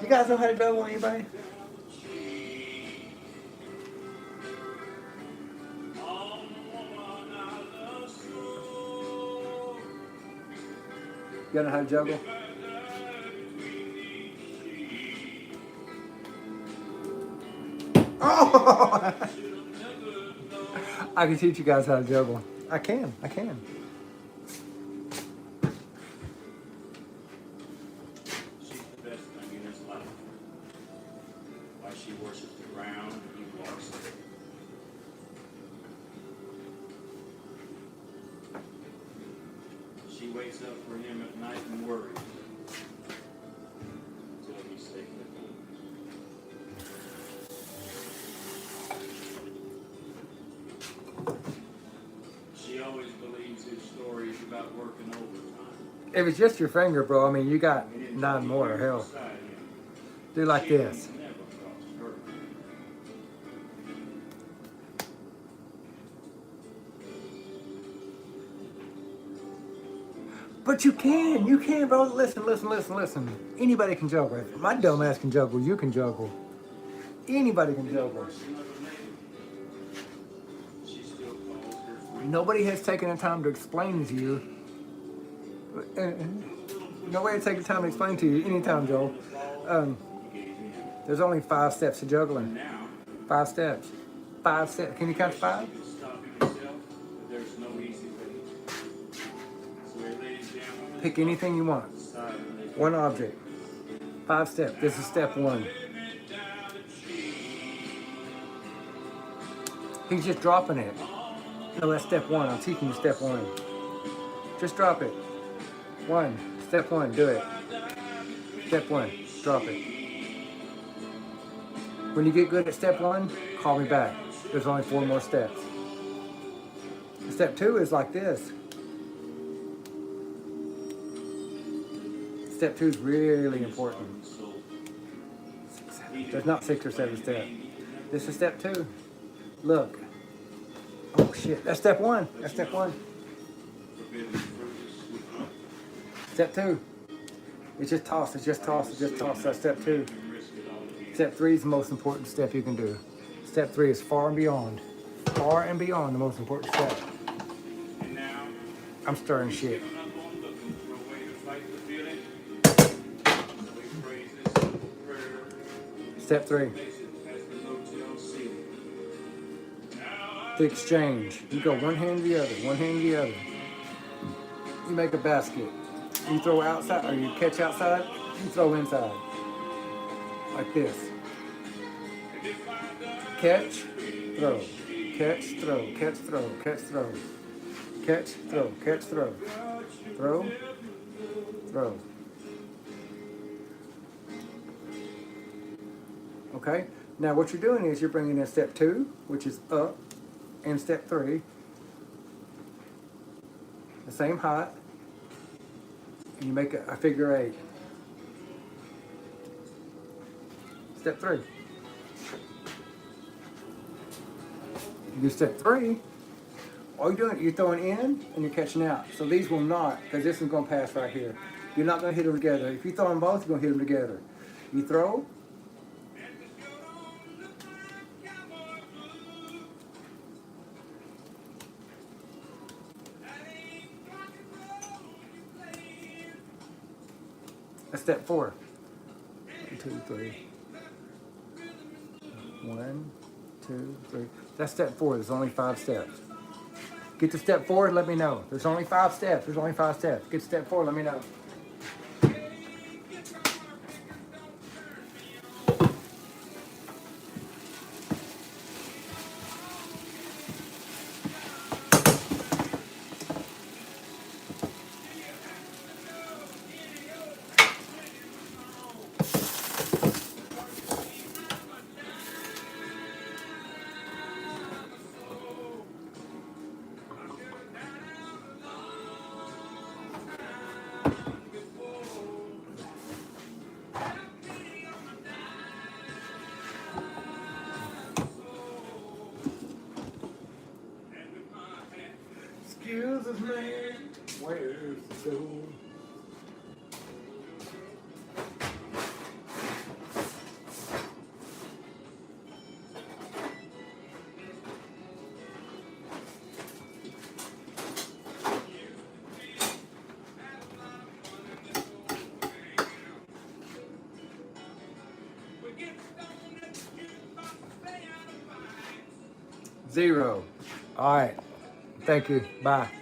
you guys know how to double anybody? You know how to juggle? Oh! I can teach you guys how to juggle. I can. She's the best thing in his life. Why she worships the ground he walks on. She wakes up for him at night and worries until he's safely home. She always believes his stories about working overtime. If it's just your finger, bro, I mean, you got 9 more, hell. Do like this. But you can, bro. Listen. Anybody can juggle. My dumb ass can juggle. You can juggle. Anybody can juggle. Nobody has taken the time to explain to you. Nobody has taken the time to explain to you anytime, Joel. There's only 5 steps to juggling. 5 steps. 5 steps. Can you count to 5? Pick anything you want. One object. 5 steps. This is step 1. He's just dropping it. No, that's step 1. I'm teaching you step 1. Just drop it. 1. Step 1. Do it. Step 1. Drop it. When you get good at step 1, call me back. There's only 4 more steps. Step 2 is like this. Step 2 is really important. There's not 6 or 7 steps. This is step 2. Look. Oh shit, that's step 1. That's step 1. Step 2. It's just toss, That's step 2. Step 3 is the most important step you can do. Step 3 is far and beyond the most important step. I'm stirring shit. Step 3. The exchange. You go one hand to the other. You make a basket. You throw outside, or you catch outside, you throw inside. Like this. Catch, throw. Catch, throw. Catch, throw. Catch, throw. Catch, throw. Catch, throw. Throw, throw. Okay? Now what you're doing is you're bringing in step 2, which is up, and step 3, the same height, and you make a figure 8. Step 3. You do step 3, all you're doing, you're throwing in and you're catching out. So these will not, because this is going to pass right here. You're not going to hit them together. If you throw them both, you're going to hit them together. You throw, that's step 4. 1, 2, 3. 1, 2, 3. That's step 4. There's only 5 steps. Get to step 4 and let me know. There's only 5 steps. Get to step 4, let me know. Excuses me, where's the gold? Zero. All right. Thank you. Bye.